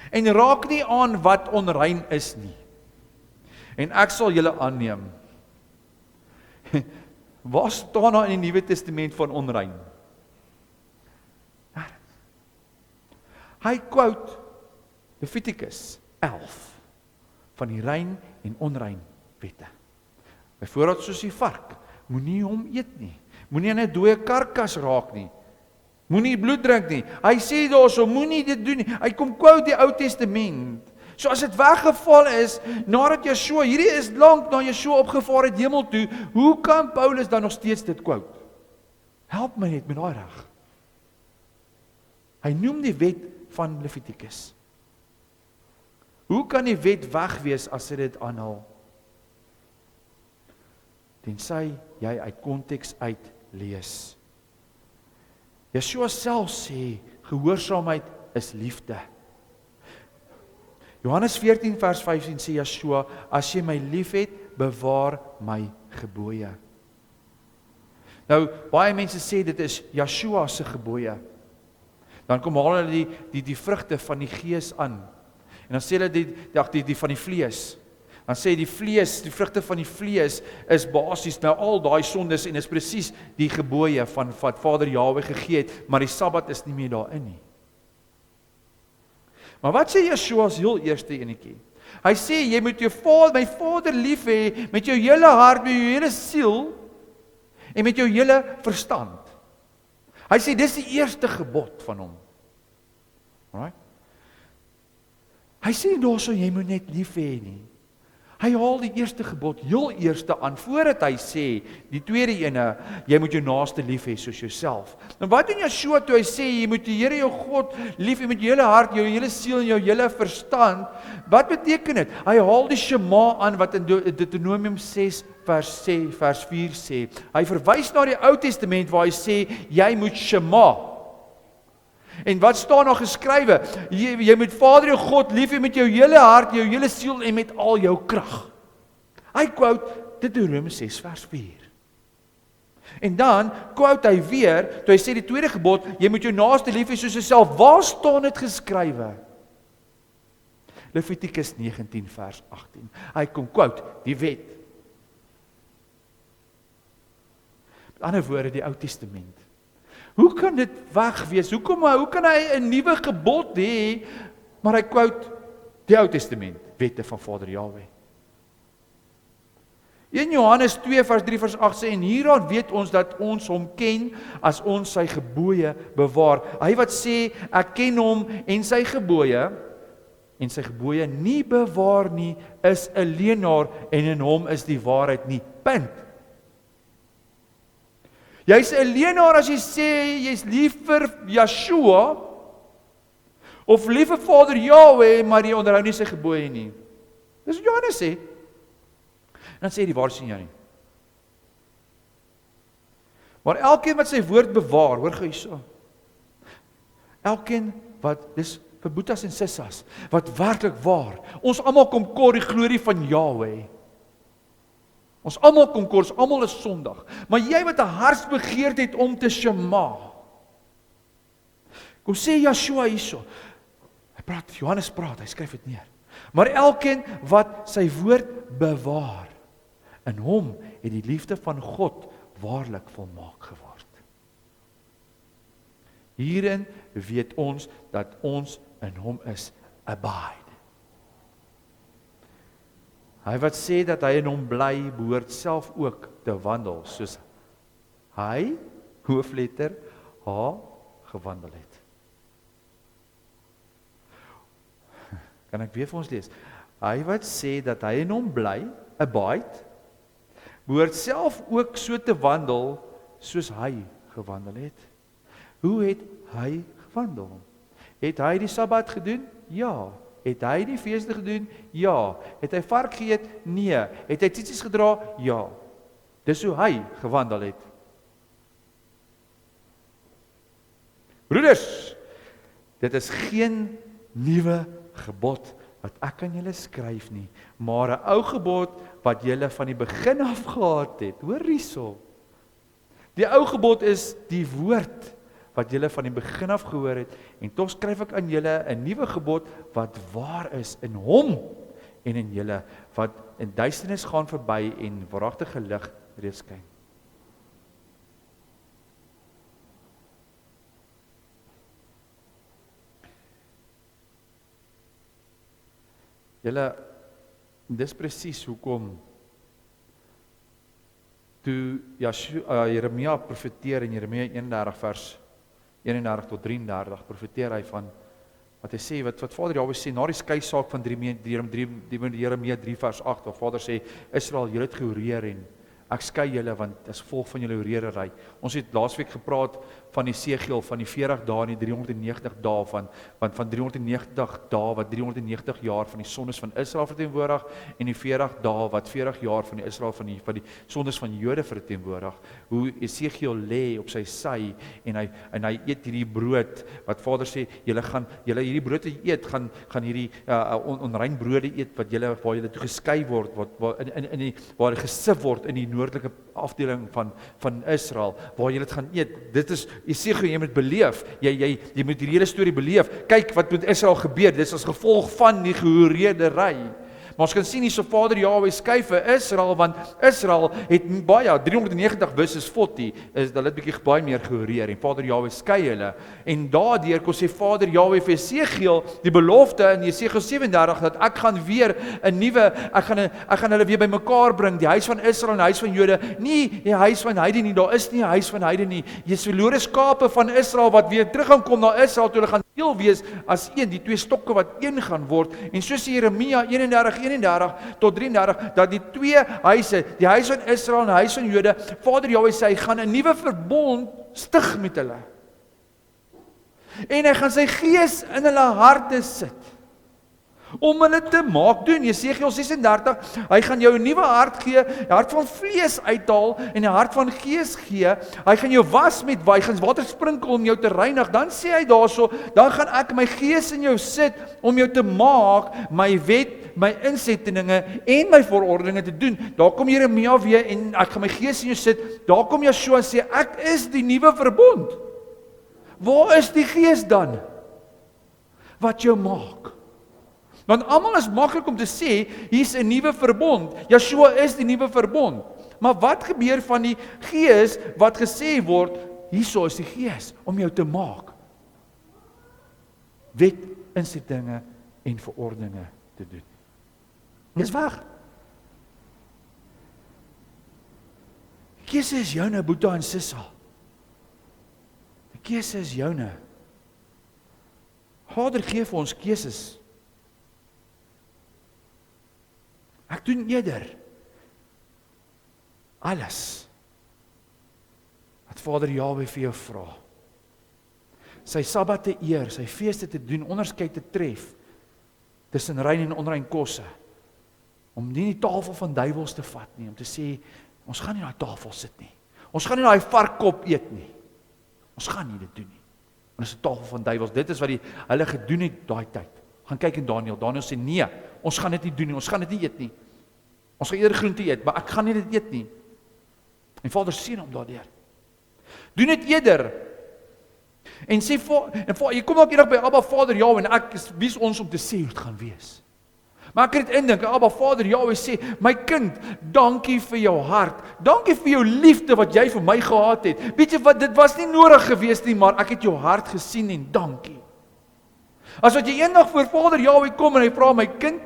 en raak nie aan wat onrein is nie. En ek sal julle aanneem. Waar staan daar in die Nuwe Testament van onrein? Hy quote Levitikus 11 van die rein en onrein wette. Byvoorbeeld soos die vark, moenie hom eet nie. Moenie aan 'n dooie karkas raak nie. Moenie bloed drink nie. Hy sê daarso, moenie dit doen nie. Hy kom quote die Ou Testament. So as dit weggeval is, nadat Yeshua, hierdie is lank na Yeshua opgevaar het hemel toe, hoe kan Paulus dan nog steeds dit quote? Help my net met daai reg. Hy noem die wet van Levitikus. Hoe kan die wet weg wees as hy dit aanhaal? Tensy jy uit konteks uit lees. Yeshua self sê, gehoorsaamheid is liefde. Johannes 14 vers 15 sê Yeshua, as jy my liefhet, bewaar my gebooie. Nou, baie mense sê dit is Yeshua se gebooie. Dan kom haal hulle die vrugte van die gees aan. En dan sê hulle die van die vlees. Dan sê die vlees, die vrugte van die vlees is basies nou al daai sondes en is presies die gebooie van wat Vader Jahwe gegee het, maar die Sabbat is nie meer daarin nie. Maar wat sê Yeshua se heel eerste enetjie? Hy sê jy moet my Vader lief hê met jou hele hart, met jou hele siel en met jou hele verstand. Hy sê dis die eerste gebod van hom. Alright? Hy sê daarso jy moet net lief hê nie. Hy haal die eerste gebod heel eerste aan, voordat hy sê, die tweede ene, jy moet jou naaste lief hê soos jouself. Nou wat doen Yeshua toe hy sê, jy moet die Here jou God lief hê met jou hele hart, jou hele siel en jou hele verstand, wat beteken dit? Hy haal die Shema aan wat in Deuteronomium 6 vers 4 sê. Hy verwys na die Ou Testament waar hy sê, jy moet Shema. En wat staan daar geskrywe? Jy moet Vader jou God lief hê met jou hele hart, jou hele siel en met al jou krag. Hy quote Deuteronomium 6 vers 4. En dan quote hy weer, toe hy sê die tweede gebod, jy moet jou naaste lief hê soos jouself. Waar staan dit geskrywe? Levitikus 19 vers 18. Hy kom quote die wet. Met ander woorde die Ou Testament. Hoe kan dit weg wees? Hoe kan hy 'n nuwe gebod hê, maar hy quote die Ou Testament, wette van Vader Jahwe. 1 Johannes 2 vers 3 vers 8 sê, en hieraan weet ons dat ons hom ken as ons sy gebooie bewaar. Hy wat sê, ek ken hom en sy gebooie nie bewaar nie, is 'n leienaar en in hom is die waarheid nie. Punt. Jy's 'n leienaar as jy sê jy's lief vir Yeshua of lief vir Vader Jahwe, maar jy onderhou nie sy gebooie nie. Dis wat Johannes sê. En dan sê hy, waar sien jy nie? Maar elkeen wat sy woord bewaar, hoor gou hierso. Elkeen wat, dis vir boetas en sissas, wat werklik waar, ons almal kom kort die glorie van Jahwe. Ons almal kom kort, ons almal is sondig. Maar jy wat 'n hartsbegeerte het om te shema. Kom sê Yeshua hierso. Johannes praat, hy skryf dit neer. Maar elkeen wat sy woord bewaar, in hom het die liefde van God waarlik volmaak geword. Hierin weet ons dat ons in hom is, abide. Hy wat sê dat hy in hom bly, behoort self ook te wandel, soos hy, hoofletter H, gewandel het. Kan ek weer vir ons lees? Hy wat sê dat hy in hom bly, abide, behoort self ook so te wandel, soos hy gewandel het. Hoe het hy gewandel? Het hy die Sabbat gedoen? Ja. Het hy die feeste gedoen? Ja. Het hy vark geëet? Nee. Het hy tsitsies gedra? Ja. Dis hoe hy gewandel het. Broeders, dit is geen nuwe gebod wat ek aan julle skryf nie, maar 'n ou gebod wat julle van die begin af gehad het. Hoor hierso. Die ou gebod is die woord wat julle van die begin af gehoor het, en tog skryf ek aan julle 'n nuwe gebod wat waar is in hom en in julle, wat in duisternis gaan verby en waaragtige lig reeds skyn. Julle, dis presies hoekom toe Jeremia profeteer in Jeremia 31 vers 31 tot 33 profeteer hy van wat hy sê, wat Vader Jahwe sê, na die skei saak van Jeremia 3 vers 8, waar Vader sê, Israel, julle het gehoreer en ek skei julle, want as gevolg van julle horerery. Ons het laasweek gepraat van Esegiel, van die 40 dae en die 390 dae, van 390 dae, wat 390 jaar van die sondes van Israel verteenwoordig, en die 40 dae, wat 40 jaar van die Israel, van die sondes van Jode verteenwoordig. Hoe Esegiel lê op sy sy, en hy eet hierdie brood, wat Vader sê, julle hierdie brood eet, gaan hierdie onrein brode eet, waar julle toe geskei word, waar gesif word in die noordelike afdeling van Israel, waar jy dit gaan eet. Dit is, jy moet beleef, jy moet die hele storie beleef. Kyk wat met Israel gebeur, dit is as gevolg van die gehooredery. Maar ons kan sien hier so Vader Jahwe skei vir Israel, want Israel het baie, 390 versus 40, hulle het bietjie baie meer gehoreer, en Vader Jahwe skei hulle, en daardeur kon sê Vader Jahwe vir Esegiel, die belofte in Esegiel 37, dat ek gaan weer 'n nuwe, ek gaan hulle weer bymekaar bring, die huis van Israel en die huis van Jode, nie die huis van heide nie, daar is nie 'n huis van heide nie, jy is verlore skape van Israel, wat weer terug gaan kom na Israel, toe hulle gaan deel wees as een, die twee stokke wat een gaan word, en soos Jeremia 31 tot 33, dat die twee huise, die huis van Israel en die huis van Jode, Vader Jahwe sê, hy gaan 'n nuwe verbond stig met hulle. En hy gaan sy gees in hulle harte sit, om hulle te maak doen. Jesegiel 36, hy gaan jou 'n nuwe hart gee, 'n hart van vlees uithaal en 'n hart van gees gee. Hy gaan jou was met hy gaan water sprinkel om jou te reinig. Dan sê hy daarso, dan gaan ek my gees in jou sit om jou te maak, my wet, my insettinge en my verordeninge te doen. Daar kom Jeremia weer en ek gaan my gees in jou sit. Daar kom Joshua sê, ek is die nuwe verbond. Waar is die gees dan? Wat jou maak? Want almal is maklik om te sê, hier's 'n nuwe verbond. Joshua is die nuwe verbond. Maar wat gebeur van die gees wat gesê word, hierso is die gees om jou te maak? Wet, insettinge en verordeninge te doen. Dis weg. Die keuse is joune, Boeta en Sissa. Die keuse is joune. Vader gee vir ons keuses. Ek doen eerder alles wat Vader Jahwe vir jou vra. Sy Sabbat te eer, sy feeste te doen, onderskeid te tref tussen rein en onrein kosse. Om nie die tafel van duiwels te vat nie, om te sê, ons gaan nie op daai tafel sit nie. Ons gaan nie daai varkkop eet nie. Ons gaan nie dit doen nie. Want dit is 'n tafel van duiwels. Dit is wat hulle gedoen het daai tyd. Gaan kyk in Daniël. Daniël sê nee, ons gaan dit nie doen nie. Ons gaan dit nie eet nie. Ons gaan eerder groente eet, maar ek gaan nie dit eet nie. En Vader seën hom daardeur. Doen dit eerder. En sê jy kom dalk eendag by Abba Vader Jahwe en ek is wie's ons om te sê hoe dit gaan wees. Maar ek het dit indink, Abba Vader Jahwe sê, my kind, dankie vir jou hart. Dankie vir jou liefde wat jy vir my gehad het. Weet jy wat, dit was nie nodig gewees nie, maar ek het jou hart gesien en dankie. As wat jy eendag voor Vader Jahwe kom en hy vra, my kind,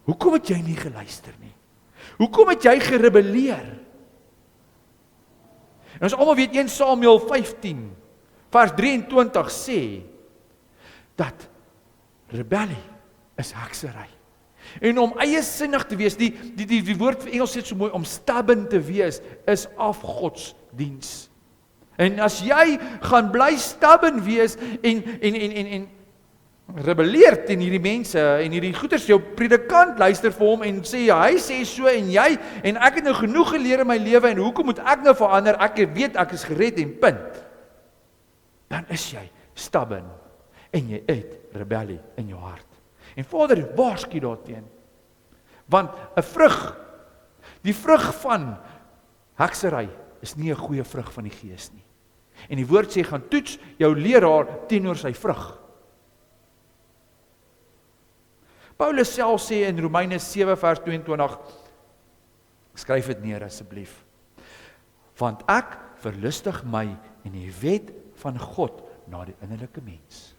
hoekom het jy nie geluister nie? Hoekom het jy gerebelleer? En ons almal weet 1 Samuel 15 vers 23 sê dat rebellie is heksery. En om eie sinnig te wees, die woord vir Engels sê so mooi, om stubborn te wees, is afgodsdiens. En as jy gaan bly stubborn wees en rebelleer teen hierdie mense en hierdie goeters, jou predikant luister vir hom en sê, hy sê so en jy, en ek het nou genoeg geleer in my lewe en hoekom moet ek nou verander, ek weet ek is gered en punt. Dan is jy stubborn en jy het rebellie in jou hart. En Vader, waarsku daarteen. Want 'n vrug, die vrug van heksery, is nie 'n goeie vrug van die Gees nie. En die woord sê, gaan toets jou leraar teenoor sy vrug. Paulus self sê in Romeine 7 vers 22, skryf dit neer asseblief. Want ek verlustig my in die wet van God na die innerlike mens.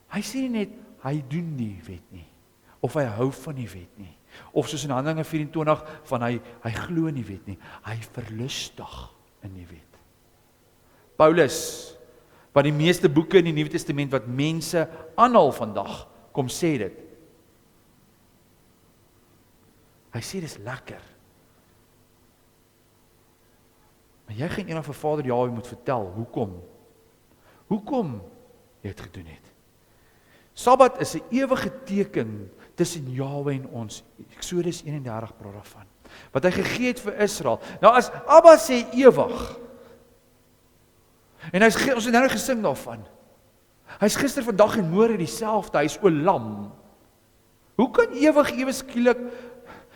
Hy sê nie net, hy doen die wet nie, of hy hou van die wet nie, of soos in Handelinge 24, van hy glo in die wet nie, hy verlustig in die wet. Paulus, wat die meeste boeke in die Nuwe Testament wat mense aanhaal vandag, kom sê dit. Hy sê dis lekker. Maar jy gaan eendag vir Vader Jahwe moet vertel, hoekom jy het gedoen het. Sabbat is 'n ewige teken tussen Jahwe en ons. Eksodus 31 praat daarvan. Wat hy gegee het vir Israel. Nou as Abba sê ewig, en ons het nou gesing daarvan, hy's gister, vandag en môre dieselfde, hy's Olam. Hoe kan ewig ewe skielik,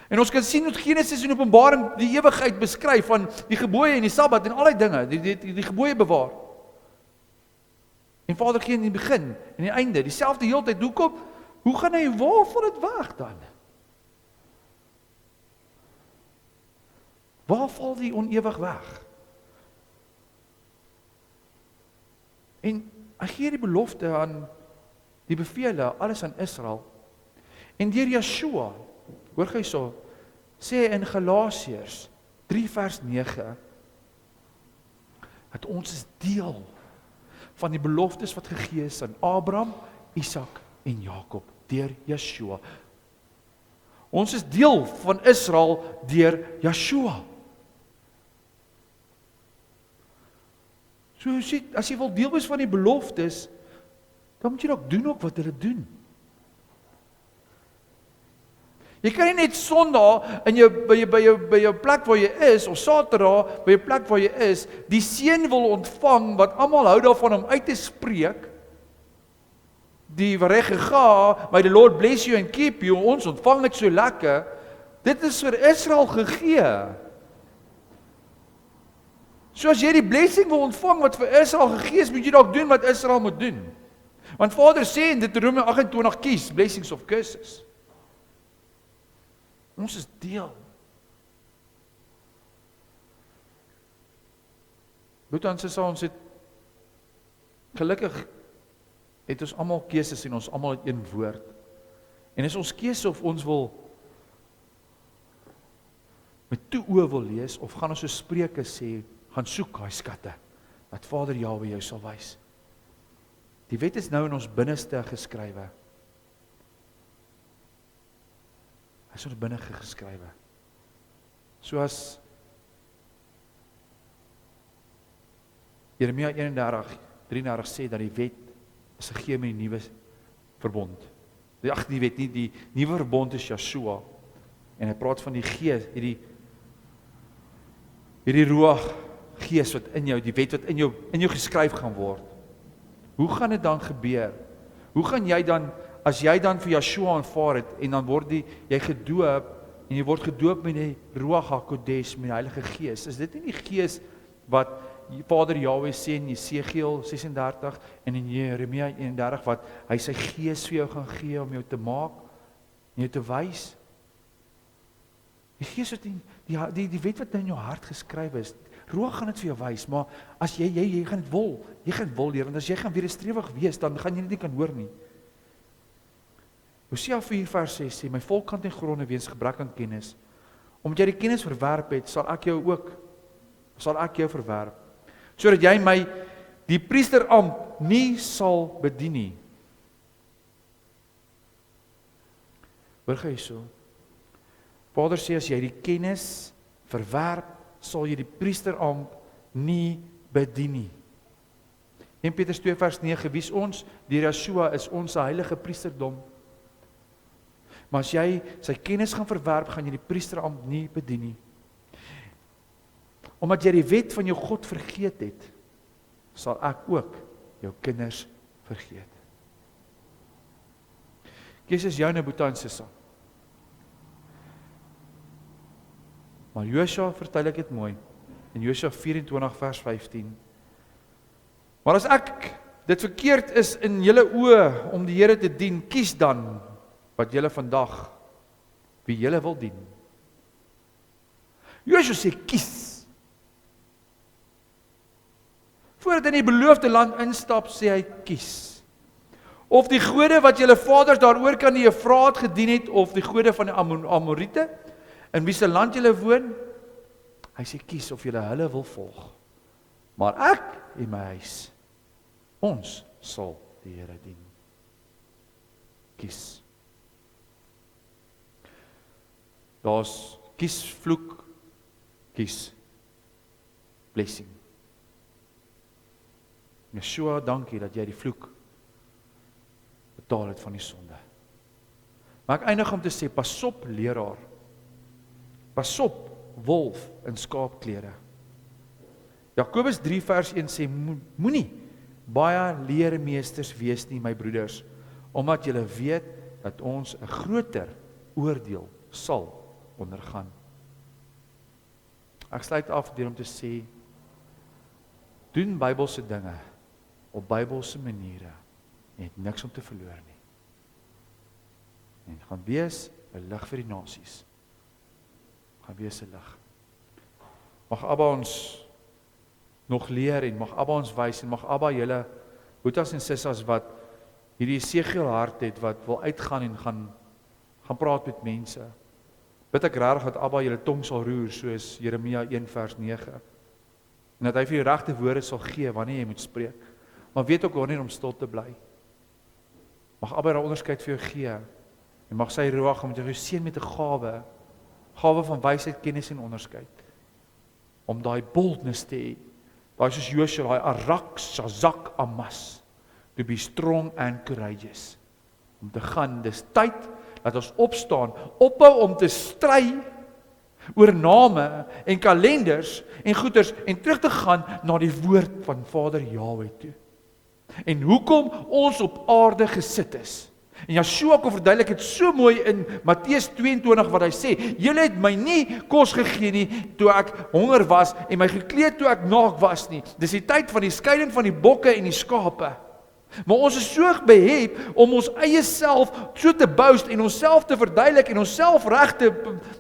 en ons kan sien hoe Genesis en Openbaring die ewigheid beskryf, van die gebooie en die Sabbat en al die dinge, die gebooie bewaar. En Vader gee in die begin en die einde, dieselfde heeltyd, hoe gaan hy, waar val dit weg dan? Waar val die onewig weg? En hy gee die belofte aan, die bevele, alles aan Israel. En deur Yeshua, hoor jy so, sê in Galasiërs 3 vers 9, dat ons is deel van die beloftes wat gegee is aan Abraham, Isak en Jakob, deur Yeshua. Ons is deel van Israel deur Yeshua. So as jy wil deel wees van die beloftes, dan moet jy ook doen wat hulle doen. Jy kan nie net Sondag by jou plek waar jy is, of Saterdag by jou plek waar jy is, die seën wil ontvang, wat almal hou daarvan om uit te spreek, die regte ga, may the Lord bless you and keep you, ons ontvang dit so lekker, dit is vir Israel gegee. So as jy die blessing wil ontvang wat vir Israel gegee is, moet jy dalk doen wat Israel moet doen. Want Vader sê in Deuteronomy 28, kies blessings of curses. Ons is deel. Broer en suster, ons het gelukkig het ons almal keuses en ons almal het een woord. En is ons keuse of ons wil met toe oë wil lees, of gaan ons so Spreuke sê, gaan soek daai skatte, dat Vader Jahwe jou sal wys. Die wet is nou in ons binneste geskrywe. Hy is ons binne geskrywe. Soos Jeremia 31:33 sê, dat die wet is gegee met die nuwe verbond. Die wet nie, die nuwe verbond is Yeshua. En hy praat van die Gees, hierdie Ruach Gees wat in jou, die wet wat in jou geskryf gaan word. Hoe gaan dit dan gebeur? Hoe gaan jy dan, as jy dan vir Yeshua aanvaar het, en dan word jy gedoop, en jy word gedoop met die Ruach HaKodesh, met die Heilige Gees, is dit nie die Gees wat Vader Jahwe sê in Jesegiel 36 en in Jeremia 31, wat hy sy Gees vir jou gaan gee om jou te maak, en jou te wys? Die Gees wat die wet wat in jou hart geskryf is, Ruach gaan dit vir jou wys, maar as jy gaan dit wil leer, want as jy gaan weerstrewig wees, dan gaan jy dit nie kan hoor nie. Hosea 4 vers 6 sê, my volk kan ten gronde weens gebrek aan kennis. Omdat jy die kennis verwerp het, sal ek jou verwerp. Sodat jy my, die priesterambt, nie sal bedien nie. Hoor jy so? Vader sê, as jy die kennis verwerp, sal jy die priesterambt nie bedien nie. 1 Petrus 2 vers 9, wies ons, deur Yeshua is ons heilige priesterdom. Maar as jy sy kennis gaan verwerp, gaan jy die priesterambt nie bedien nie. Omdat jy die wet van jou God vergeet het, sal ek ook jou kinders vergeet. Kies is joune Boeta en Sissa. Maar Josua vertel ek dit mooi, in Josua 24 vers 15. Maar as ek dit verkeerd is in julle oë om die Here te dien, kies dan wat julle vandag, wie julle wil dien. Josua sê kies. Voordat hy in die beloofde land instap, sê hy kies. Of die gode wat julle vaders daaroor kan die Efraat gedien het, of die gode van die Amoriete, in wie se land julle woon, hy sê kies of julle hulle wil volg. Maar ek en my huis, ons sal die Here dien. Kies. Daar's kies vloek, kies blessing. Yeshua, dankie dat jy die vloek betaal het van die sonde. Maar ek eindig om te sê, pas op leraar, pas op wolf in skaapklere. Jakobus 3 vers 1 sê, moenie baie leermeesters wees nie, my broeders, omdat julle weet dat ons 'n groter oordeel sal ondergaan. Ek sluit af deur om te sê, doen Bybelse dinge op Bybelse maniere, en het niks om te verloor nie. En gaan wees 'n lig vir die nasies. Gaan wees 'n lig. Mag Abba ons nog leer en mag Abba ons wys en mag Abba julle boetas en sissas wat hierdie Esegiel hart het, wat wil uitgaan en gaan praat met mense. Bid ek regtig dat Abba julle tong sal roer soos Jeremia 1 vers 9. En dat hy vir die regte woorde sal gee wanneer jy moet spreek. Maar weet ook wanneer om stil te bly. Mag Abba daar onderskeid vir jou gee. En mag sy Ruach met jou seën met 'n gawe van wysheid, kennis en onderskeid. Om daai boldness te hê. Daai soos Joshua, daai Arak, Shazak, Amas. To be strong and courageous. Om te gaan, dis tyd dat ons opstaan, ophou om te stry oor name en kalenders en goeders en terug te gaan na die woord van Vader Jahweh toe. En hoekom ons op aarde gesit is. En Yeshua kon verduidelik het so mooi in Matteus 22 wat hy sê, julle het my nie kos gegee nie toe ek honger was en my gekleed toe ek naak was nie. Dis die tyd van die skeiding van die bokke en die skape. Maar ons is so behep om ons eie self so te boast en onsself te verduidelik en onsself reg te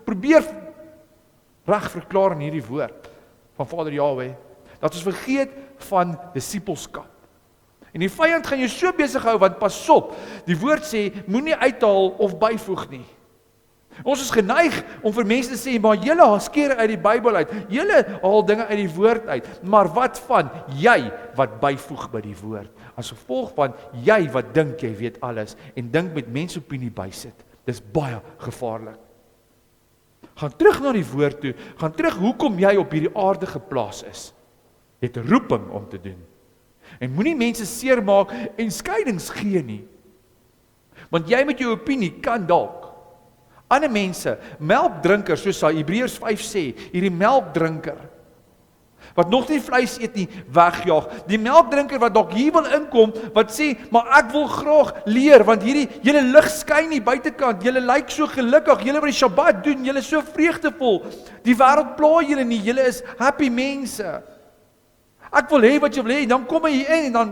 probeer reg verklaar in hierdie woord van Vader Jahweh, dat ons vergeet van disippelskap. En die vyand gaan jou so besig hou, want pas op, die woord sê, moenie uithaal of byvoeg nie. Ons is geneig om vir mense te sê, maar julle skeer uit die Bybel uit, julle haal dinge uit die woord uit, maar wat van jy wat byvoeg by die woord? As gevolg van jy wat dink jy weet alles, en dink met mensopinie bysit, dis baie gevaarlik. Gaan terug na die woord toe, gaan terug hoekom jy op hierdie aarde geplaas is. Jy het 'n roeping om te doen. En moenie mense seermaak en skeidings gee nie. Want jy met jou opinie kan dalk ander mense, melkdrinkers, soos Hebreërs 5 sê, hierdie melkdrinker, wat nog nie vleis eet nie, wegjaag. Die melkdrinker wat dalk hier wil inkom, wat sê, maar ek wil graag leer, want hierdie, julle lig skyn nie buitekant, julle lyk so gelukkig, julle wat die Shabbat doen, julle is so vreugdevol, die wêreld pla julle nie, julle is happy mense. Ek wil hê wat jy wil hê, en dan kom hy hier in, en dan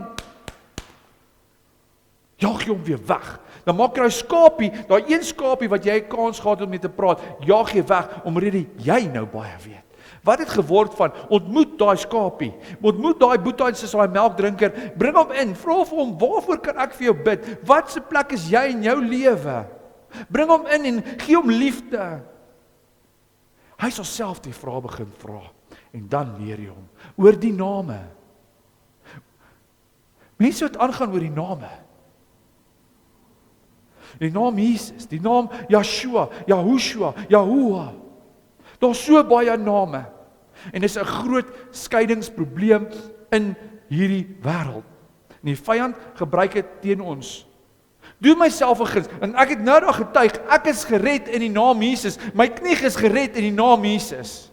jaag jy hom weer weg. Dan maak jy skapie, daai een skapie wat jy 'n kans gehad het om mee te praat, jaag jy weg, omdat jy nou baie weet. Wat het geword van, ontmoet daai skapie, ontmoet daai boeta en daai melkdrinker, bring hom in, vra vir hom, waarvoor kan ek vir jou bid? Wat se plek is jy in jou lewe? Bring hom in en gee hom liefde. Hy sal self die vrae begin vra, en dan leer jy hom, oor die name. Mense wat aangaan oor die name. Die naam Jesus, die naam Yeshua, Yahushua, Yahuwah. Daar's so baie name. En dis 'n groot skeidingsprobleem in hierdie wêreld. En die vyand gebruik dit teen ons. Doen myself 'n guns, en ek het nou daar getuig, ek is gered in die naam Jesus. My knie is gered in die naam Jesus.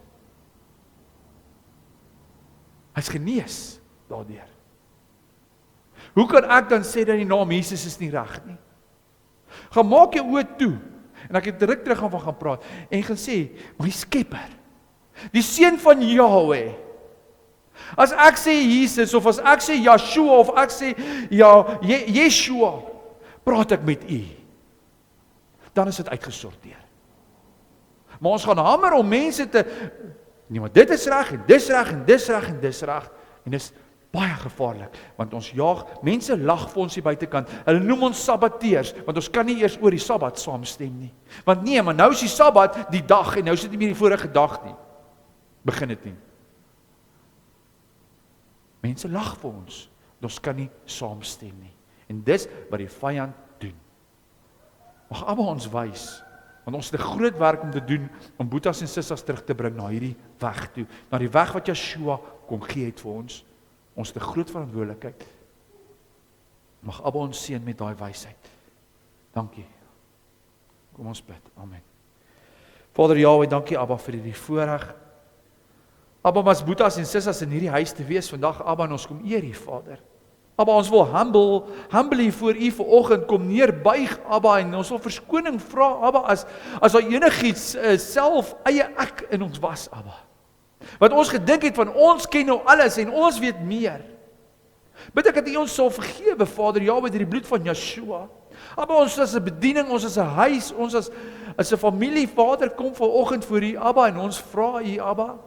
Hy's genees daardeur. Hoe kan ek dan sê dat die naam Jesus is nie reg nie? Gaan maak jou oë toe. En ek het direk terug van gaan praat en gaan sê, my Skepper, die seun van Jahweh. As ek sê Jesus of as ek sê Yeshua of ek sê Yeshua, praat ek met U. Dan is dit uitgesorteer. Maar ons gaan hamer om mense te nee, maar dit is reg en dis reg en dis reg en dis reg en dis baie gevaarlik, want ons jaag, mense lag vir ons hier buitekant, hulle noem ons sabbateurs, want ons kan nie eers oor die Sabbat saamstem nie, want nee, maar nou is die Sabbat die dag, en nou is dit nie meer die vorige dag nie, begin dit nie. Mense lag vir ons, ons kan nie saamstem nie, en dis wat die vyand doen. Mag Abba ons wys, want ons het 'n groot werk om te doen, om boetas en sissas terug te bring na hierdie weg toe, na die weg wat Yeshua kom gee het vir ons. Ons het 'n groot verantwoordelikheid. Mag Abba ons seën met daai wysheid. Dankie. Kom ons bid. Amen. Vader Jahweh, dankie Abba vir hierdie voorreg. Abba, ons boetas en sissas in hierdie huis te wees vandag, Abba, en ons kom eer U, Vader. Abba, ons wil humble voor U vanoggend kom neerbuig, Abba, en ons wil verskoning vra, Abba, as daar enigiets self eie ek in ons was, Abba. Wat ons gedink het van ons ken nou alles en ons weet meer. Bid ek dat U ons sal vergewe, Vader Jahweh, deur die bloed van Yeshua. Abba, ons as 'n bediening, ons as 'n huis, ons as 'n familie, Vader, kom vanoggend voor U, Abba, en ons vra U, Abba,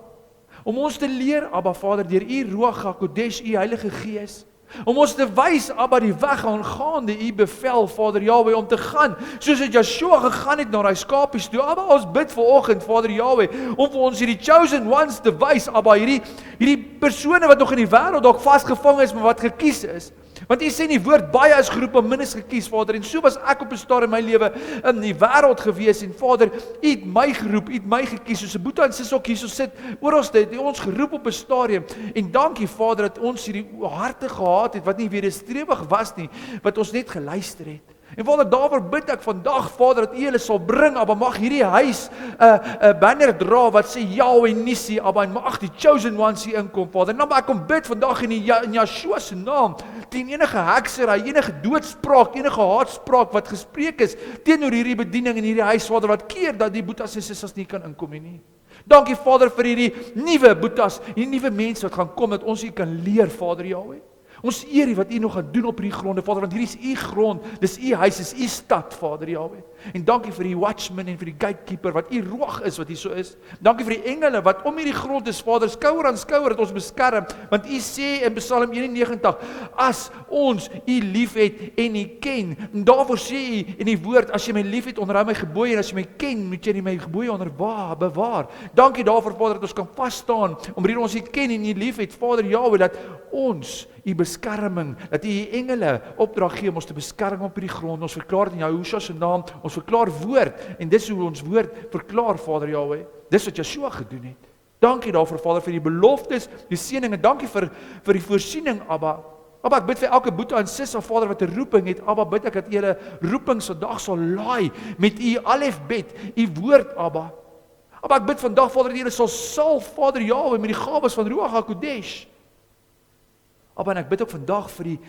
om ons te leer, Abba, Vader, deur U Ruach HaKodesh, U Heilige Gees, om ons te wys, Abba, die weg aangaande U bevel, Vader Jahweh, om te gaan, soos het Yeshua gegaan het na die skapies toe. Abba, ons bid vanoggend, Vader Jahweh, om vir ons hierdie chosen ones te wys, Abba, hierdie persone wat nog in die wêreld dalk vasgevang is, maar wat gekies is. Want U sê in die woord, baie is geroep, maar min is gekies, Vader, en so was ek op 'n stadium in my lewe in die wêreld gewees, en Vader, U het my geroep, U het my gekies, soos 'n boetie en sis ook hier so sit, oralste het U ons geroep op 'n stadium, en dankie, Vader, dat ons hierdie harte gehad het, wat nie wederstrewig was nie, wat ons net geluister het. En Vader, daarvoor bid ek vandag, Vader, dat U hulle sal bring, Abba, mag hierdie huis 'n banner dra wat sê Yahweh Nissi, Abba, en mag die chosen ones hier inkom, Vader. Nou, maar ek kom bid vandag in Yeshua se naam, teen enige heksery, enige doodspraak, enige haatspraak wat gespreek is teenoor hierdie bediening in hierdie huis, Vader, wat keer dat die boetas en sissas nie kan inkom nie. Dankie, Vader, vir hierdie nuwe boetas, hierdie nuwe mense wat gaan kom, dat ons U kan leer, Vader Yahweh. Ons eer U wat U nog gaan doen op hierdie gronde, Vader, want hierdie is U grond, dis U huis, is U stad, Vader Jahweh. En dankie vir die watchman en vir die gatekeeper, wat U Ruach is, wat hier so is. Dankie vir die engele, wat om hierdie grond is, Vader, skouer aan skouer, het ons beskerm, want U sê in Psalm 91, as ons U lief het en U ken, en daarvoor sê U in die woord, as jy my lief het, onderhou my gebooie, en as jy my ken, moet jy my gebooie bewaar. Dankie daarvoor, Vader, dat ons kan vasstaan, omdat ons U ken en U lief het, Vader Jahweh, dat ons U beskerming, dat U engele opdrag gee om ons te beskerm op hierdie grond. Ons verklaar dit in Yahushua se naam, ons verklaar woord, en dis hoe ons woord verklaar, Vader Jahweh. Dis wat Yeshua gedoen het. Dankie daarvoor, Vader, vir die beloftes, die seëninge. Dankie vir die voorsiening, Abba. Abba, ek bid vir elke boetie en sis, Vader, wat 'n roeping het. Abba, bid ek dat U hulle roeping vandag sal laai met U alefbet, U woord, Abba. Abba, ek bid vandag, Vader, dat U hulle sal salf, Vader Jahweh, met die gawes van Ruach HaKodesh. Abba, en ek bid ook vandag vir die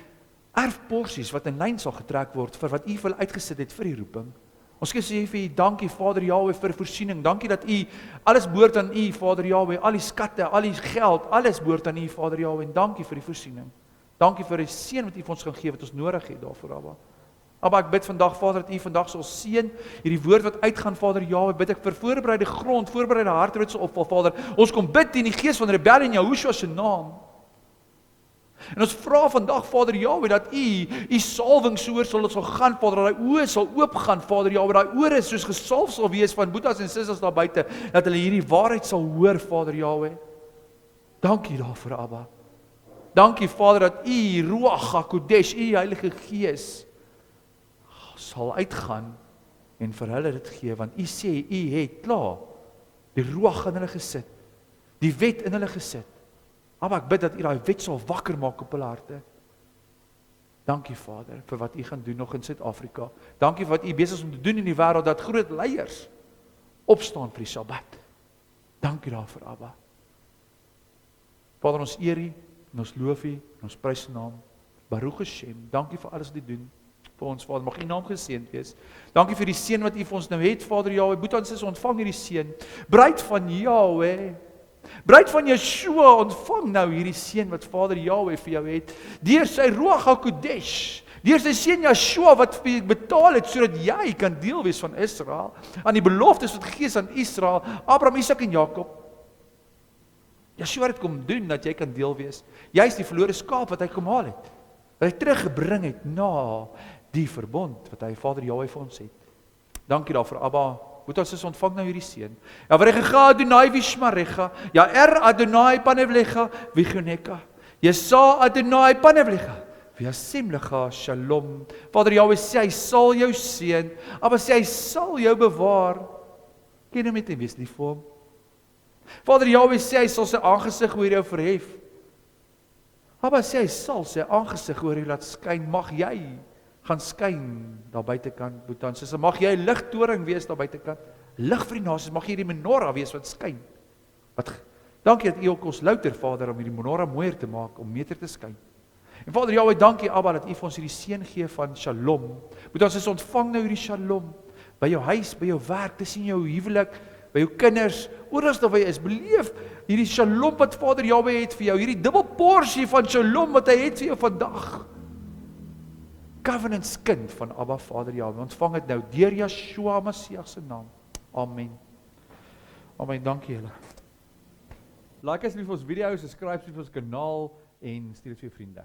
erfporsies wat in lyn sal getrek word vir wat U vir uitgesit het vir die roeping. Ons sê vir U dankie, Vader Jahweh, vir voorsiening. Dankie dat U alles behoort aan U, Vader Jahweh, al die skatte, al die geld, alles behoort aan U, Vader Jahweh, en dankie vir die voorsiening. Dankie vir die seën wat U vir ons gaan gee, wat ons nodig het daarvoor, Abba. Abba, ek bid vandag, Vader, dat U vandag sal seën hierdie woord wat uitgaan, Vader Jahweh, bid ek vir voorbereide grond, voorbereide harte wat sal opval, Vader. Ons kom bid in die gees van rebellie in Yahushua se naam. En ons vra vandag, Vader Jahweh, dat U salwing soor sal gaan, Vader, dat die oë sal oopgaan, Vader Jahweh, dat die ore soos gesalf sal wees van boetas en sissas daar buite, dat hulle hierdie waarheid sal hoor, Vader Jahweh. Dankie daarvoor, Abba. Dankie, Vader, dat U Ruach HaKodesh, U Heilige Gees sal uitgaan en vir hulle dit gee, want U sê U het klaar die Ruach in hulle gesit, die wet in hulle gesit. Abba, ek bid dat U daai wet sal wakker maak op hulle harte. Dankie, Vader, vir wat U gaan doen nog in Suid-Afrika. Dankie vir wat U besig is om te doen in die wêreld, dat groot leiers opstaan vir die Sabbat. Dankie daarvoor, Abba. Vader, ons eer U, en ons loof U, en ons prys U naam. Baruch Hashem, dankie vir alles wat U doen vir ons Vader, mag U naam geseënd wees. Dankie vir die seën wat U vir ons nou het, Vader Jahweh. Boetans is ontvang hierdie seën. Bruid van Jahweh, bruid van Yeshua, ontvang nou hierdie seën wat Vader Jahweh vir jou het, deur sy Ruach HaKodesh, deur sy seun Yeshua wat vir jou betaal het, sodat jy kan deel wees van Israel, aan die beloftes wat gegee is aan Israel, Abraham, Isak en Jakob. Yeshua het kom doen, dat jy kan deel wees. Jy is die verlore skaap wat hy kom haal het, wat hy teruggebring het na die verbond wat hy Vader Jahweh vir ons het. Dankie daarvoor, Abba. Moet ons ontvang nou hierdie seën. Ja, Varecha Adonai Vishmarecha, ja Adonai Panevlecha Vigoneka, Yesa Adonai Panevlecha Viasimlecha Shalom. Vader Jahweh sê hy sal jou seën, Abba sê hy sal jou bewaar. Ken hom met en wees lief vir hom. Vader Jahweh sê hy sal sy aangesig oor jou verhef. Abba sê hy sal sy aangesig oor jou laat skyn. Mag jy gaan skyn daar buitekant, Boetan. Soos mag jy 'n ligtoring wees daar buitekant. Lig vir die nasies, mag jy die menorah wees wat skyn. Dankie dat U ook ons louter, Vader, om hierdie menorah mooier te maak, om beter te skyn. En Vader Jahweh, dankie Abba dat U vir ons hierdie seën gee van Shalom. Boetan, ons ontvang nou hierdie Shalom by jou huis, by jou werk, tussen jou huwelik, by jou kinders, oral waar jy is, beleef hierdie Shalom wat Vader Jahweh het vir jou, hierdie dubbel porsie van Shalom wat hy het vir jou vandag. Covenants kind van Abba Vader Jahweh. Ontvang dit nou deur Yeshua Messias se naam. Amen. Amen. Dankie julle. Like asseblief ons video, subscribe asseblief ons kanaal en stuur dit vir jou vriende.